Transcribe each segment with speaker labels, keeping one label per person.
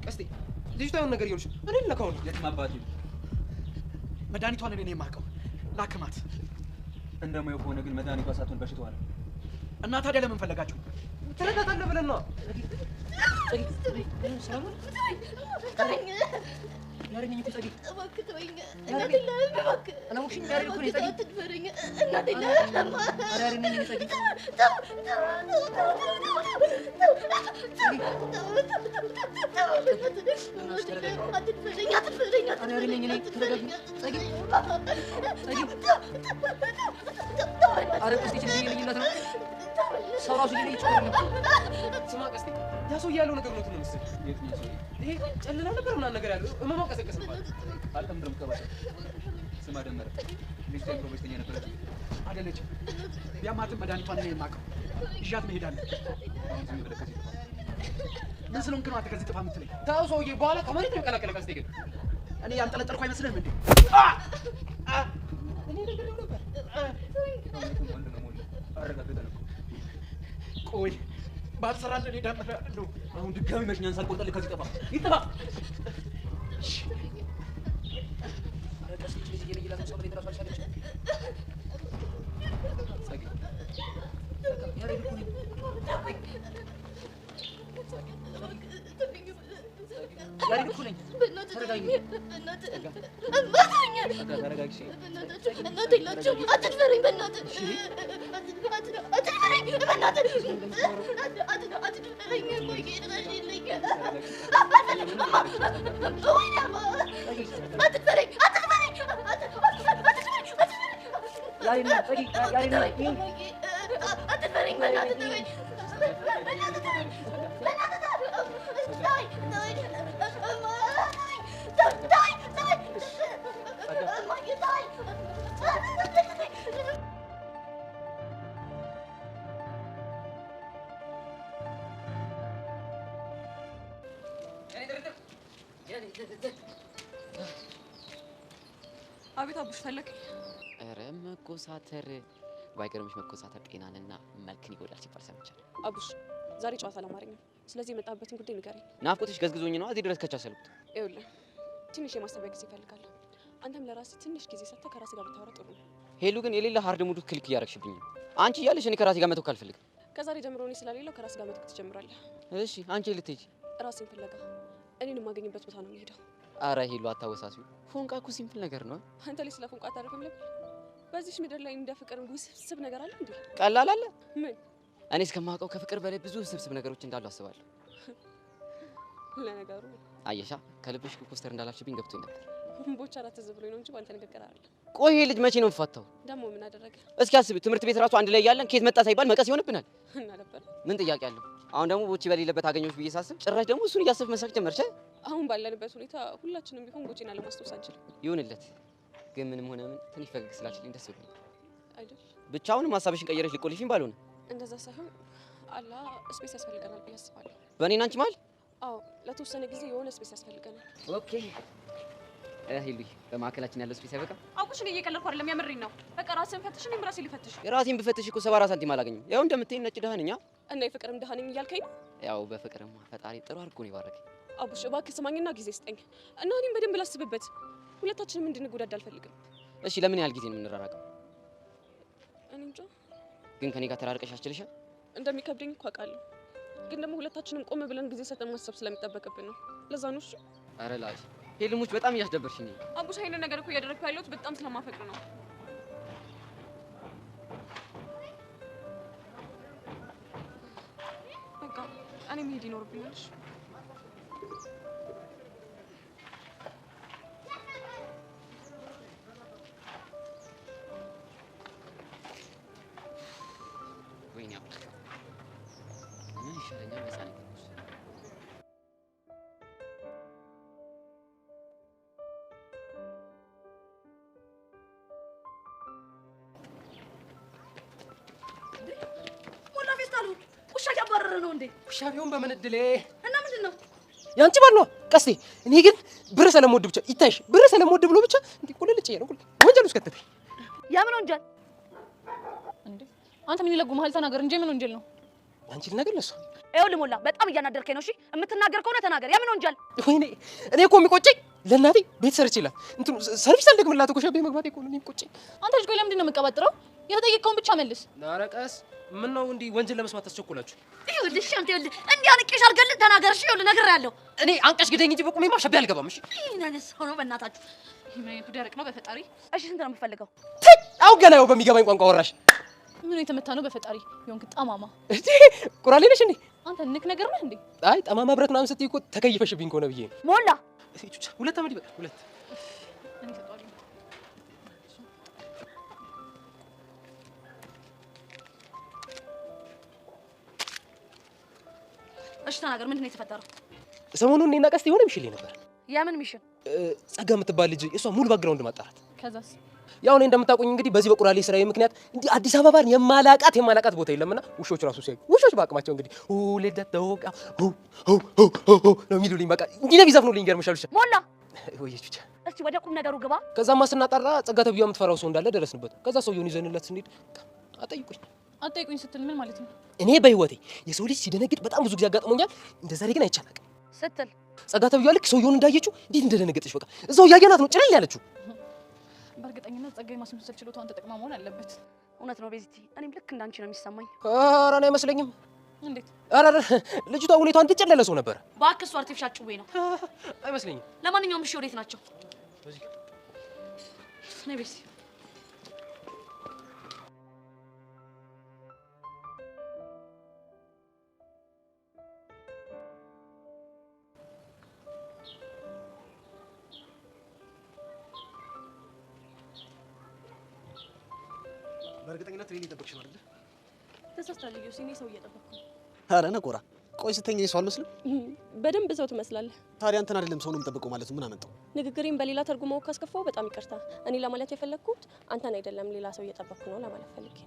Speaker 1: ቀስቴ ልጅቷ የሆነ ነገር ይሆንሽ እኔ ልነካው ነው።
Speaker 2: የት ማባቴ
Speaker 3: መድኃኒቷን እኔ ነኝ የማውቀው። ላክማት።
Speaker 2: እንደማየው ከሆነ ግን መድኃኒቷ ሳትሆን በሽታዋ ነው።
Speaker 3: እና ታዲያ ለምን ፈለጋችሁ?
Speaker 1: ትረዳታለህ ብለን ነው።
Speaker 3: ያረኝ ተጸዲ
Speaker 4: እባክህ ተወኝ። እናቴ እባክህ
Speaker 3: አላውቅሽም። ያረኝ እኮ ነው ተጸዲ
Speaker 4: አትድፈረኝ። እናቴ ለማ
Speaker 3: ያረኝ ተጸዲ
Speaker 1: ያ ሰው ያለው ነገር ነው ትመስል ይሄ ጨለላ ነበር ምናምን ነገር ያለው እመማው ቀሰቀሰባት
Speaker 2: አልተምድርም ከባሰ ስማ ደመረ ሚስቴ ፕሮፌስተኛ ነበረች
Speaker 3: አይደለችም። ቢያማትም መድኃኒቷን እኔ የማውቀው ይዣት መሄዳለሁ። ምን ስለሆንክ ነው አንተ ከዚህ ጥፋ የምትለኝ?
Speaker 1: ታው ሰውዬ በኋላ ከማለት ነው ቀላቀለ ቀስቴ ግን
Speaker 3: እኔ ያንጠለጠልኩ አይመስልህም እንዴ?
Speaker 1: እኔ ነገር ነው ነበር
Speaker 3: ቆይ ባልሰራልህ እኔ ዳመረ እንደው
Speaker 2: አሁን ድጋሚ መሽኛን ሳልቆርጠልህ ከዚህ ጠፋ ይጥፋ።
Speaker 5: አቤት አቡሽ ፈለክ?
Speaker 6: ኧረ መኮሳተር ባይገርምሽ መኮሳተር ጤናንና መልክን ይጎዳል ሲባል ሰምቻለሁ።
Speaker 5: አቡሽ ዛሬ ጨዋታ አላማረኝም። ስለዚህ የመጣበትን ጉዳይ ንገረኝ።
Speaker 6: ናፍቆትሽ ገዝግዞኝ ነው እዚህ ድረስ ከቻሰልኩት።
Speaker 5: ይኸውልህ ትንሽ የማሰቢያ ጊዜ እፈልጋለሁ። አንተም ለራስህ ትንሽ ጊዜ ሰጥተህ ከራስህ ጋር ብታወራ ጥሩ ነው።
Speaker 6: ሄሉ ግን የሌለ ሃርድ ሙድ ክሊክ እያደረግሽብኝ ነው። አንቺ እያለሽ እኔ ከራሴ ጋር መተው ካልፈልግም
Speaker 5: ከዛሬ ጀምሮ እኔ ስለሌለው ከራስህ ጋር መተው ትጀምራለህ።
Speaker 6: እሺ አንቺ ልትሄጂ?
Speaker 5: ራስህን ፍለጋ እኔን የማገኝበት ቦታ ነው የምሄደው።
Speaker 6: አረ ሄሉ አታወሳሲው። ፎንቃ እኮ ሲምፕል ነገር ነው።
Speaker 5: አንተ ላይ ስለ ፎንቃ አታረፍም ልብ። በዚህ ምድር ላይ እንደ ፍቅር ውስብስብ ነገር አለ እንዴ?
Speaker 6: ቀላል አለ?
Speaker 5: ምን?
Speaker 6: እኔ እስከማውቀው ከፍቅር በላይ ብዙ ውስብስብ ነገሮች እንዳሉ አስባለሁ።
Speaker 5: ለነገሩ
Speaker 6: አየሻ ከልብሽ ኮስተር እንዳላችሁብኝ ገብቶኝ ነበር።
Speaker 5: ቦቻ አራት ዝብሎኝ ነው እንጂ ባንተ ንግግር አይደለም።
Speaker 6: ቆይ ይሄ ልጅ መቼ ነው የምትፋታው?
Speaker 5: ደግሞ ምን አደረገ?
Speaker 6: እስኪ አስቢ። ትምህርት ቤት ራሱ አንድ ላይ ያለን ኬት መጣ ሳይባል መቀስ ይሆንብናል።
Speaker 5: እና ነበር
Speaker 6: ምን ጥያቄ አለው? አሁን ደግሞ ቦቼ በሌለበት አገኘሁሽ ብዬ ሳስብ ጭራሽ ደግሞ እሱን እያሰብሽ መሳቅ ጀመርሽ።
Speaker 5: አሁን ባለንበት ሁኔታ ሁላችንም ቢሆን ቦቼና ለማስታወስ አንችልም።
Speaker 6: ይሁንለት። ግን ምንም ሆነ ምን ትንሽ ፈገግ ስላችልኝ ደስ ብሎኛል።
Speaker 5: አይደል?
Speaker 6: ብቻውንም ሀሳብሽን ቀየረሽ ልቆልሽኝ ባልሆነ
Speaker 5: እንደዛ ሳይሆን አላ ስፔስ ያስፈልገናል ብዬ አስባለሁ።
Speaker 6: በእኔና አንቺ መሀል?
Speaker 5: አዎ ለተወሰነ ጊዜ የሆነ ስፔስ ያስፈልገናል።
Speaker 6: ኦኬ ሄሉዬ፣ በማዕከላችን ያለው ስፔስ አይበቃም?
Speaker 5: አውቁሽ ነው እየቀለድኩ አይደለም፣ የምሬን ነው። በቃ ራስህን ፈትሽ፣ እኔም ራሴን ልፈትሽ።
Speaker 6: የራሴን ብፈትሽ እኮ 74 ሳንቲም አላገኝም። ያው እንደምትይኝ ነጭ ደህን ነኝ።
Speaker 5: እና የፍቅርም ደህን ነኝ እያልከኝ ነው?
Speaker 6: ያው በፍቅርማ ፈጣሪ ጥሩ አድርጎ ነው የባረከኝ።
Speaker 5: አቡሽ እባክህ ስማኝና ጊዜ ስጠኝ እና እኔም በደንብ ላስብበት። ሁለታችንም እንድንጎዳዳ አልፈልግም።
Speaker 6: እሺ ለምን ያህል ጊዜ ነው የምንራራቀው?
Speaker 5: እኔ እንጃ።
Speaker 6: ግን ከኔ ጋር ተራርቀሽ አስችልሻል?
Speaker 5: እንደሚከብደኝ እኮ አውቃለሁ። ግን ደግሞ ሁለታችንም ቆም ብለን ጊዜ ሰጠን ማሰብ ስለሚጠበቅብን ነው። ለዛ ነው። እሺ
Speaker 6: ኧረ ላሽ ሄልሙች በጣም እያስደበርሽኝ ነው።
Speaker 5: አቡሽ አይነ ነገር እኮ እያደረግኩ ያለሁት በጣም ስለማፈቅር ነው። በቃ እኔ መሄድ ይኖርብኛል።
Speaker 6: ወይኔ አምላክ ምን ይሻለኛል? መጻኔ
Speaker 4: ውሻ እያባረረ ነው እንዴ?
Speaker 1: ውሻ ቢሆን በምን እድሌ
Speaker 4: እና ምንድን ነው
Speaker 1: ያንቺ ባል ነው ቀስቴ። እኔ ግን ብር ስለምወድ ብቻ ይታይሽ፣ ብር ስለምወድ ብሎ ብቻ እንዴ ቁልልጭ ነው ወንጀል ውስጥ ከተተኝ።
Speaker 4: ያምን ወንጀል
Speaker 5: እንዴ? አንተ ምን ይለጉ መሀል ተናገር እንጂ ምን ወንጀል ነው?
Speaker 1: አንቺ ልነግር ለሷ
Speaker 4: ይኸውልህ ሞላ በጣም እያናደርከኝ ነው። እሺ የምትናገር ከሆነ ተናገር። የምን ወንጀል?
Speaker 1: ወይኔ እኔ እኮ የሚቆጨኝ ለእናቴ ቤት ሰርች ይላል እንትን ሰርቪስ አልደግምላት እኮ ሸቤ መግባቴ እኮ ነው የሚቆጨኝ።
Speaker 5: አንተ ልጅ ቆይ ለምንድን ነው የምትቀባጥረው? የተጠየቀውን ብቻ መልስ።
Speaker 1: ኧረ ቀስ ምን ነው እንዲህ ወንጀል ለመስማት ታስቸኩላችሁ?
Speaker 4: ይኸውልህ እሺ አንተ ይኸውልህ እንዲህ አንቄሽ አልገልህ ተናገር። እሺ ይኸውልህ ነግሬሃለሁ።
Speaker 1: እኔ አንቀሽ ግደኝ እንጂ በቁሜማ ሸቤ አልገባም። እሺ
Speaker 4: ይሄን አይነት ሰው ነው በእናታችሁ።
Speaker 5: ይሄ ምን አይነቱ ደረቅ ነው በፈጣሪ።
Speaker 4: እሺ ስንት ነው የምትፈልገው?
Speaker 1: አሁን ገና ያው በሚገባኝ ቋንቋ ወራሽ።
Speaker 5: ምን የተመታ ነው በፈጣሪ? ይሆንክ ጠማማ
Speaker 1: እሺ ቁራሌ ነሽ እንዴ?
Speaker 5: አንተ ንክ ነገር ነህ እንዴ?
Speaker 1: አይ ጠማማ ብረት ምናምን ስትይ እኮ ተከይፈሽብኝ ከሆነ ብዬ ነው።
Speaker 4: ሞላ
Speaker 1: ሁለት አመት ይበቃል። ሁለት
Speaker 5: እኔ ሰጣለሁ።
Speaker 4: እሺ ተናገር። ምንድን ነው የተፈጠረው?
Speaker 1: ሰሞኑን እኔና ቀስቴ የሆነ ሚሽል ነበር።
Speaker 4: የምን ሚሽን?
Speaker 1: ጸጋ የምትባል ልጅ እሷ ሙሉ ባክግራውንድ ማጣራት።
Speaker 5: ከዛስ?
Speaker 1: ያው እኔ እንደምታውቁኝ እንግዲህ በዚህ በቁራሌ ስራዬ ምክንያት እንዲህ አዲስ አበባን የማላቃት ቦታ የለምና ውሾች ራሱ ሲያዩ ውሾች በአቅማቸው እንግዲህ ለደተውቃ ነው የሚሉልኝ። በቃ እንዲህ ነው የሚዘፍኑልኝ። ገርምሻል። ብቻ
Speaker 4: ሞላ
Speaker 1: ወይዬ ብቻ
Speaker 4: እስቲ ወደ ቁም ነገሩ ግባ።
Speaker 1: ከዛማ ስናጣራ ጸጋ ተብያው የምትፈራው ሰው እንዳለ ደረስንበት። ከዛ ሰውየውን ይዘንለት ስንሄድ
Speaker 5: አጠይቁኝ ስትል ምን ማለት ነው?
Speaker 1: እኔ በህይወቴ የሰው ልጅ ሲደነግጥ በጣም ብዙ ጊዜ አጋጥሞኛል። እንደዛ ግን አይቻላቅም
Speaker 4: ስትል
Speaker 1: ጸጋ ተብያው ልክ ሰውየውን እንዳየችው እንዴት እንደደነገጠች በቃ እዛው እያየናት ነው ጭልል ያለችው።
Speaker 5: በእርግጠኝነት ጸጋ የማስመሰል ችሎታዋን ተጠቅማ መሆን አለበት።
Speaker 4: እውነት ነው ቤዚቲ፣ እኔም ልክ እንዳንቺ ነው የሚሰማኝ።
Speaker 1: ኧረ እኔ አይመስለኝም።
Speaker 5: እንዴት?
Speaker 1: ኧረ ልጅቷ ሁኔታዋን ትጨለለ ሰው ነበረ።
Speaker 4: እባክህ እሱ አርቲፊሻል ጭዌ ነው።
Speaker 1: አይመስለኝም።
Speaker 4: ለማንኛውም እሺ ወዴት ናቸው? ነይ ቤዚቲ።
Speaker 3: በእርግጠኝነት እኔን እየጠበቅሽ ነው አይደል?
Speaker 5: ተሳስታለሁ ዮሲ፣ እኔ ሰው እየጠበቅኩ ነው።
Speaker 3: ኧረ ነቆራ፣ ቆይ ስተኛ ሰው አልመስልም?
Speaker 5: በደንብ ሰው ትመስላለህ።
Speaker 3: ታዲያ እንትን አይደለም ሰው ነው የምጠብቀው ማለት ምን አመጣው?
Speaker 5: ንግግሬን በሌላ ተርጉመው ካስከፋው በጣም ይቅርታ። እኔ ለማለት የፈለግኩት አንተን አይደለም ሌላ ሰው እየጠበቅኩ ነው ለማለት ፈልጌ።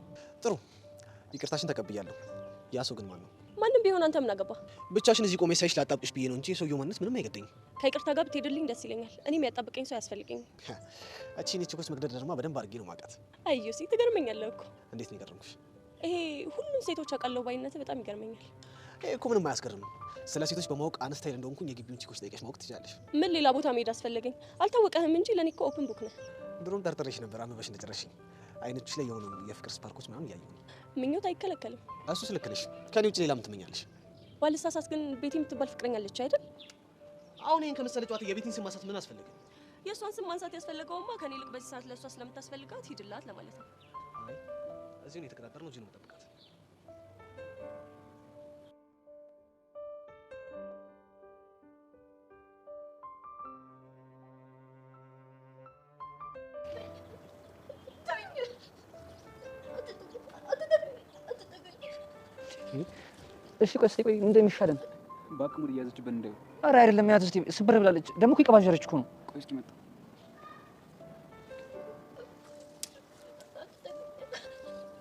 Speaker 3: ጥሩ፣ ይቅርታሽን ተቀብያለሁ። ያ ሰው ግን ማን ነው?
Speaker 5: ማንም ቢሆን አንተ ምን አገባ?
Speaker 3: ብቻሽን እዚህ ቆሜ ሳይሽ ላጣብቅሽ ብዬ ነው እንጂ የሰውየው ማንነት ምንም አይገደኝም።
Speaker 5: ከይቅርታ ጋር ብትሄድልኝ ደስ ይለኛል። እኔም ያጣብቀኝ ሰው ያስፈልገኝ።
Speaker 3: እቺ ችኮች መግደርደርማ በደንብ አድርጌ ነው ማውቃት።
Speaker 5: አይ ዮሲ፣ ትገርመኛለህ እኮ።
Speaker 3: እንዴት ነው የገረምኩሽ?
Speaker 5: ይሄ ሁሉም ሴቶች አውቃለሁ ባይነት በጣም ይገርመኛል።
Speaker 3: ይሄ እኮ ምንም አያስገርምም። ስለ ሴቶች በማወቅ አነስታይል እንደሆንኩኝ የግቢውን ቺኮች ጠይቀሽ ማወቅ ትችላለሽ።
Speaker 5: ምን ሌላ ቦታ መሄድ አስፈለገኝ? አልታወቀህም እንጂ ለኔ እኮ ኦፕን ቡክ ነህ።
Speaker 3: ድሮም ጠርጥሬሽ ነበር አመበሽ እንደጨረሽኝ። አይኖችሽ ላይ የሆኑ የፍቅር ስፓርኮች ምናምን እያየሁ ነው።
Speaker 5: ምኞት አይከለከልም።
Speaker 3: እሱስ ልክ ነሽ። ከኔ ውጭ ሌላ ምን ትመኛለሽ?
Speaker 5: ባልሳሳት ግን ቤቲ የምትባል ፍቅረኛ አለች አይደል?
Speaker 3: አሁን ይሄን ከመሰለ ጨዋታ የቤቲን ስም ማንሳት ምን አስፈልገ?
Speaker 5: የእሷን ስም ማንሳት ያስፈልገውማ ከኔ ይልቅ በዚህ ሰዓት ለእሷ ስለምታስፈልጋት ሂድላት ለማለት ነው።
Speaker 3: አይ እዚህ ነው የተቀጣጠርነው፣ እዚህ ነው የምጠብቃት።
Speaker 7: እሺ ቆይ እስኪ ቆይ እንደሚሻለን
Speaker 2: እባክህ ሙድ እያዘችበት እንዳይው።
Speaker 7: ኧረ አይደለም ያዝ እስኪ ስብር ብላለች። ደግሞ እኮ ይቀባዠረች እኮ ነው።
Speaker 2: ቆይ እስኪ መጣ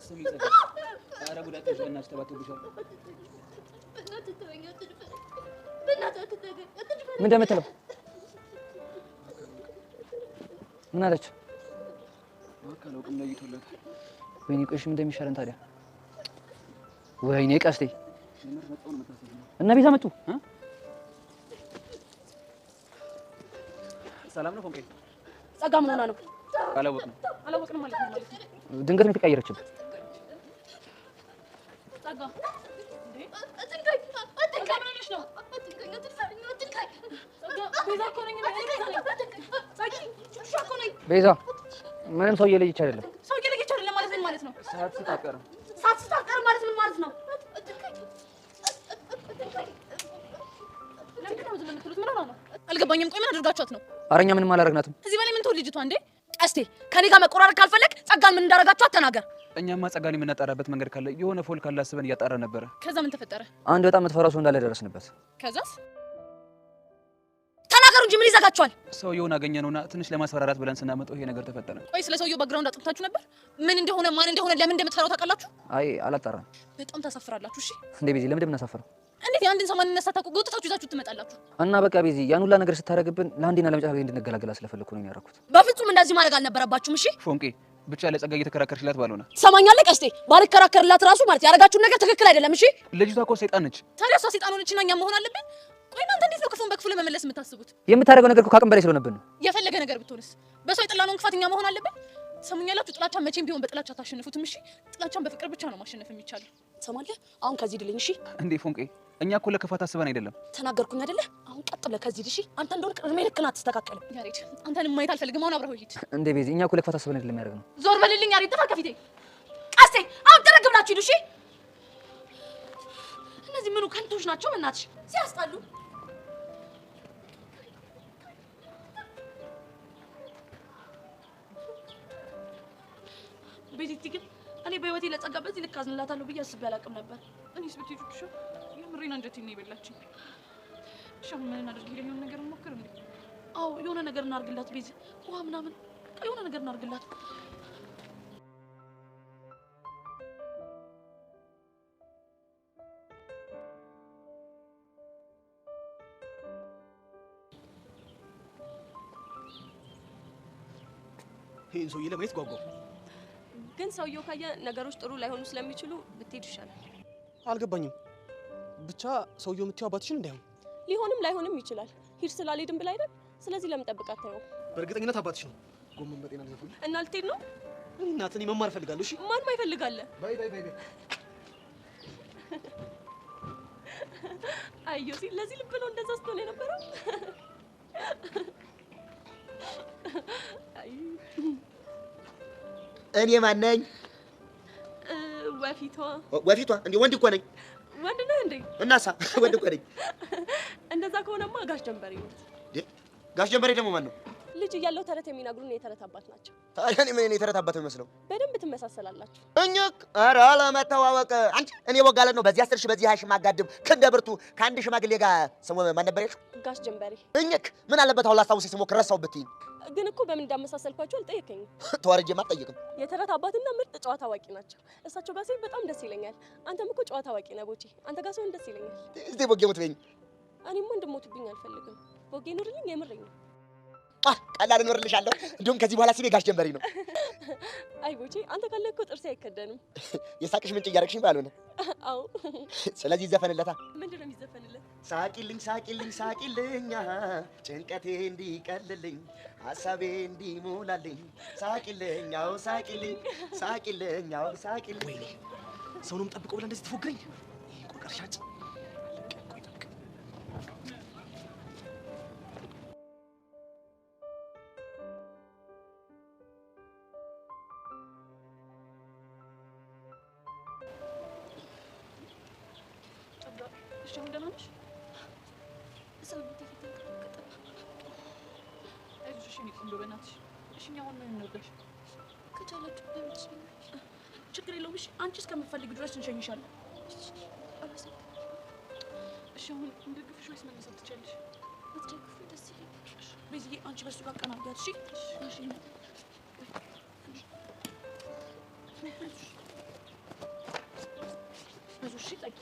Speaker 2: ስሚ ጸጋ። ኧረ ጉዳትሽ በእናትሽ ተባቶብሻል።
Speaker 7: ምን እንደምትለው ምን አለች?
Speaker 2: እባክህ አላውቅም ለይቶለታል።
Speaker 7: ወይኔ ቆይ እሺ ምን እንደሚሻለን ታዲያ? ወይኔ ቀስቴ እና ቤዛ መጡ።
Speaker 2: ሰላም ነው ፎንቄ?
Speaker 5: ጸጋ ምን ሆና ነው?
Speaker 2: አላወቅንም
Speaker 5: ማለት ነው ማለት ነው።
Speaker 7: ድንገት ነው የተቀየረችብህ።
Speaker 5: ጸጋ
Speaker 7: ቤዛ ምንም ሰው እየለየች አይደለም።
Speaker 5: ሰው እየለየች አይደለም ማለት ምን ማለት ነው?
Speaker 2: ሳትስታቀር
Speaker 4: ማለት ምን ማለት ነው?
Speaker 5: አልገባኝም። ቆይ ምን አድርጋችኋት ነው?
Speaker 7: ኧረ እኛ ምንም አላደረግናትም።
Speaker 5: እዚህ በላይ ምን ትሆን ልጅቷ እንዴ?
Speaker 4: ቀስቴ ከኔ ጋር መቆራረጥ ካልፈለግ ጸጋን ምን እንዳደረጋችኋት ተናገር።
Speaker 2: እኛማ ጸጋን የምናጣራበት መንገድ ካለ የሆነ ፎል ካለ አስበን እያጣራ ነበረ።
Speaker 5: ከዛ ምን ተፈጠረ?
Speaker 7: አንድ በጣም የምትፈራው ሰው እንዳለ ደረስንበት።
Speaker 5: ከዛስ?
Speaker 4: ተናገሩ እንጂ ምን ይዘጋችኋል?
Speaker 2: ሰውየውን አገኘነውና ትንሽ ለማስፈራራት ብለን ስናመጣው ይሄ ነገር ተፈጠረ።
Speaker 5: ቆይ ስለ ሰውየው ባክግራውንድ አጥንታችሁ ነበር? ምን እንደሆነ ማን እንደሆነ ለምን እንደምትፈራው ታውቃላችሁ?
Speaker 7: አይ አላጣራም።
Speaker 5: በጣም ታሳፍራላችሁ። እሺ
Speaker 7: እንዴ ቤዚ ለምን እንደምናሳፍረው?
Speaker 5: እንዴት የአንድን ሰው ማንነት ሳታውቁ ጎትታችሁ ይዛችሁ ትመጣላችሁ?
Speaker 7: እና በቃ ቤዚ ያን ሁላ ነገር ስታደርግብን ለአንዴና ለመጨረሻ ጊዜ እንድንገላገላ ስለፈለኩ ነው ያደረኩት።
Speaker 4: በፍጹም እንደዚህ ማድረግ አልነበረባችሁም። እሺ
Speaker 2: ፎንቄ ብቻ ለጸጋ እየተከራከርሽላት ባልሆነ
Speaker 4: ትሰማኛለህ ቀስቴ? ባልከራከርላት ራሱ ማለት ያደረጋችሁን ነገር ትክክል አይደለም። እሺ
Speaker 2: ልጅቷ እኮ ሰይጣን ነች።
Speaker 4: ታዲያ እሷ ሰይጣን ሆነችና እኛ መሆን አለብን? ቆይ እናንተ እንዴት ነው ክፉን በክፉ ለመመለስ የምታስቡት?
Speaker 7: የምታደርገው ነገር እኮ ከአቅም በላይ ስለሆነብን ነው።
Speaker 4: የፈለገ ነገር ብትሆንስ በሰው የጠላነውን ክፋት እኛ መሆን አለብን? ሰሙኛላችሁ? ጥላቻን መቼም ቢሆን በጥላቻ ታሸንፉትም። እሺ ጥላቻን በፍቅር ብቻ ነው ማሸነፍ የሚቻለው። ትሰማለህ? አሁን ከዚህ ድልኝ። እሺ
Speaker 2: እንዴ ፎንቄ፣ እኛ እኮ ለክፋት አስበን አይደለም።
Speaker 4: ተናገርኩኝ አይደለ? አሁን ቀጥ ብለህ ከዚህ ድሽ። አንተ እንደሆነ ቅድሜ ልክ ናት። ተስተካከለ። ያሬድ አንተን ማየት አልፈልግም። አሁን አብረው ሂድ።
Speaker 7: እንዴ ቤዚ፣ እኛ እኮ ለክፋት አስበን አይደለም ያደረግነው።
Speaker 4: ዞር በልልኝ ያሬድ፣ ጥፋ ከፊቴ። ቀስቴ አሁን ደረግ ብላችሁ ሂዱ። እሺ እነዚህ ምኑ ከንቶች ናቸው? እናትሽ ሲያስጣሉ። ቤቲ ግን እኔ በህይወቴ ለጸጋ በዚህ ልክ አዝንላታለሁ ብዬ አስቤ አላውቅም ነበር። እኔስ ብትሄዱ እሺ፣ የምሬን አንጀቴን ነው የበላችኝ። እሺ አሁን ምን እናድርግ? ሄደን የሆነ ነገር እንሞክር እንዴ? አዎ የሆነ ነገር እናድርግላት ቤዚ፣ ውሃ ምናምን የሆነ ነገር እናድርግላት።
Speaker 1: ይሄን ሰውዬ ለማየት ጓጓው።
Speaker 5: ግን ሰውየው ካየ ነገሮች ጥሩ ላይሆኑ ስለሚችሉ ብትሄድ ይሻላል።
Speaker 1: አልገባኝም። ብቻ ሰውየው የምትይው አባትሽን እንዳይሆን።
Speaker 5: ሊሆንም ላይሆንም ይችላል። ሂድ ስላልሄድም ብላ አይደል? ስለዚህ ለምን ጠብቃት ታየው?
Speaker 1: በእርግጠኝነት አባትሽ ነው። ጎመን በጤና ነው
Speaker 5: እና ልትሄድ ነው?
Speaker 1: እናት እኔ መማር እፈልጋለሁ። እሺ
Speaker 5: ማንም አይፈልጋለ።
Speaker 1: ባይ ባይ ባይ።
Speaker 5: አዮ ሲል ለዚህ ልብ ነው እንደዛ ስትሆን የነበረው።
Speaker 8: እኔ ማን ነኝ?
Speaker 5: ወፊቷ
Speaker 8: እንዴ ወንድ እኮ ነኝ።
Speaker 5: ወንድ ነህ እንዴ?
Speaker 8: እናሳ ወንድ እኮ ነኝ።
Speaker 5: እንደዛ ከሆነማ ጋሽ ጀንበሬ ነው።
Speaker 8: ጋሽ ጀንበሬ ደግሞ ማን ነው?
Speaker 5: ልጅ እያለው ተረት የሚናግሩን የተረት አባት ናቸው።
Speaker 8: ታዲያ እኔ ምን የተረት አባት መስለው?
Speaker 5: በደንብ ትመሳሰላላችሁ።
Speaker 8: እኛክ ኧረ አለመተዋወቅ። አንቺ እኔ ወጋለ ነው በዚህ 10 ሺህ በዚህ 20 ሺህ ማጋድም ክንደ ብርቱ ከአንድ ሽማግሌ ጋር ስሙ ማን ነበር ያልሽው?
Speaker 5: ጋሽ ጀንበሬ።
Speaker 8: እኛክ ምን አለበት አሁን ላስታውስ ስሞክር ረሳው ብትይኝ።
Speaker 5: ግን እኮ በምን እንዳመሳሰልኳቸው አልጠየቀኝም።
Speaker 8: ተዋርጄማ አልጠይቅም።
Speaker 5: የተረት አባትና ምርጥ ጨዋታ አዋቂ ናቸው። እሳቸው ጋር ሲሆን በጣም ደስ ይለኛል። አንተም እኮ ጨዋታ አዋቂ ነህ ቦቼ። አንተ ጋር ሲሆን ደስ ይለኛል።
Speaker 8: እስቲ ቦጌ ሞትበኝ።
Speaker 5: እኔማ እንድሞትብኝ አልፈልግም። ቦጌ ኑርልኝ፣ የምረኝ ነው።
Speaker 8: ቀላል እኖርልሻለሁ። እንዲሁም ከዚህ በኋላ ስሜ ጋሽ ጀንበሬ ነው።
Speaker 5: አይ ቦቼ፣ አንተ ካለ እኮ ጥርሴ አይከደንም።
Speaker 8: የሳቅሽ ምንጭ እያደረግሽኝ ባልሆነ።
Speaker 5: አዎ።
Speaker 8: ስለዚህ ይዘፈንለታ።
Speaker 5: ምንድን ነው የሚዘፈንለት?
Speaker 8: ሳቂልኝ ሳቂልኝ ሳቂልኝ ጭንቀቴ እንዲቀልልኝ ሀሳቤ እንዲሞላልኝ ሳቂልኝ አዎ ሳቂልኝ ሳቂልኝ አዎ ሳቂልኝ።
Speaker 1: ወይኔ ሰው ነው የምጠብቀው ብለህ እንደዚህ ትፎግረኝ? ቆቀር ሻጭ።
Speaker 4: ችግር የለውም። እሺ አንቺ እስከምትፈልጊ ድረስ እንሸኝሻለን። እሺ አሁን እንደግፍሽ ወይስ መነሳት ትችያለሽ? ብትደግፊ ደስ ይለኛል። ቤዝዬ አንቺ በሱ ጋር ቀና አድርጊያት። እሺ እሺ እሺ ጠቂ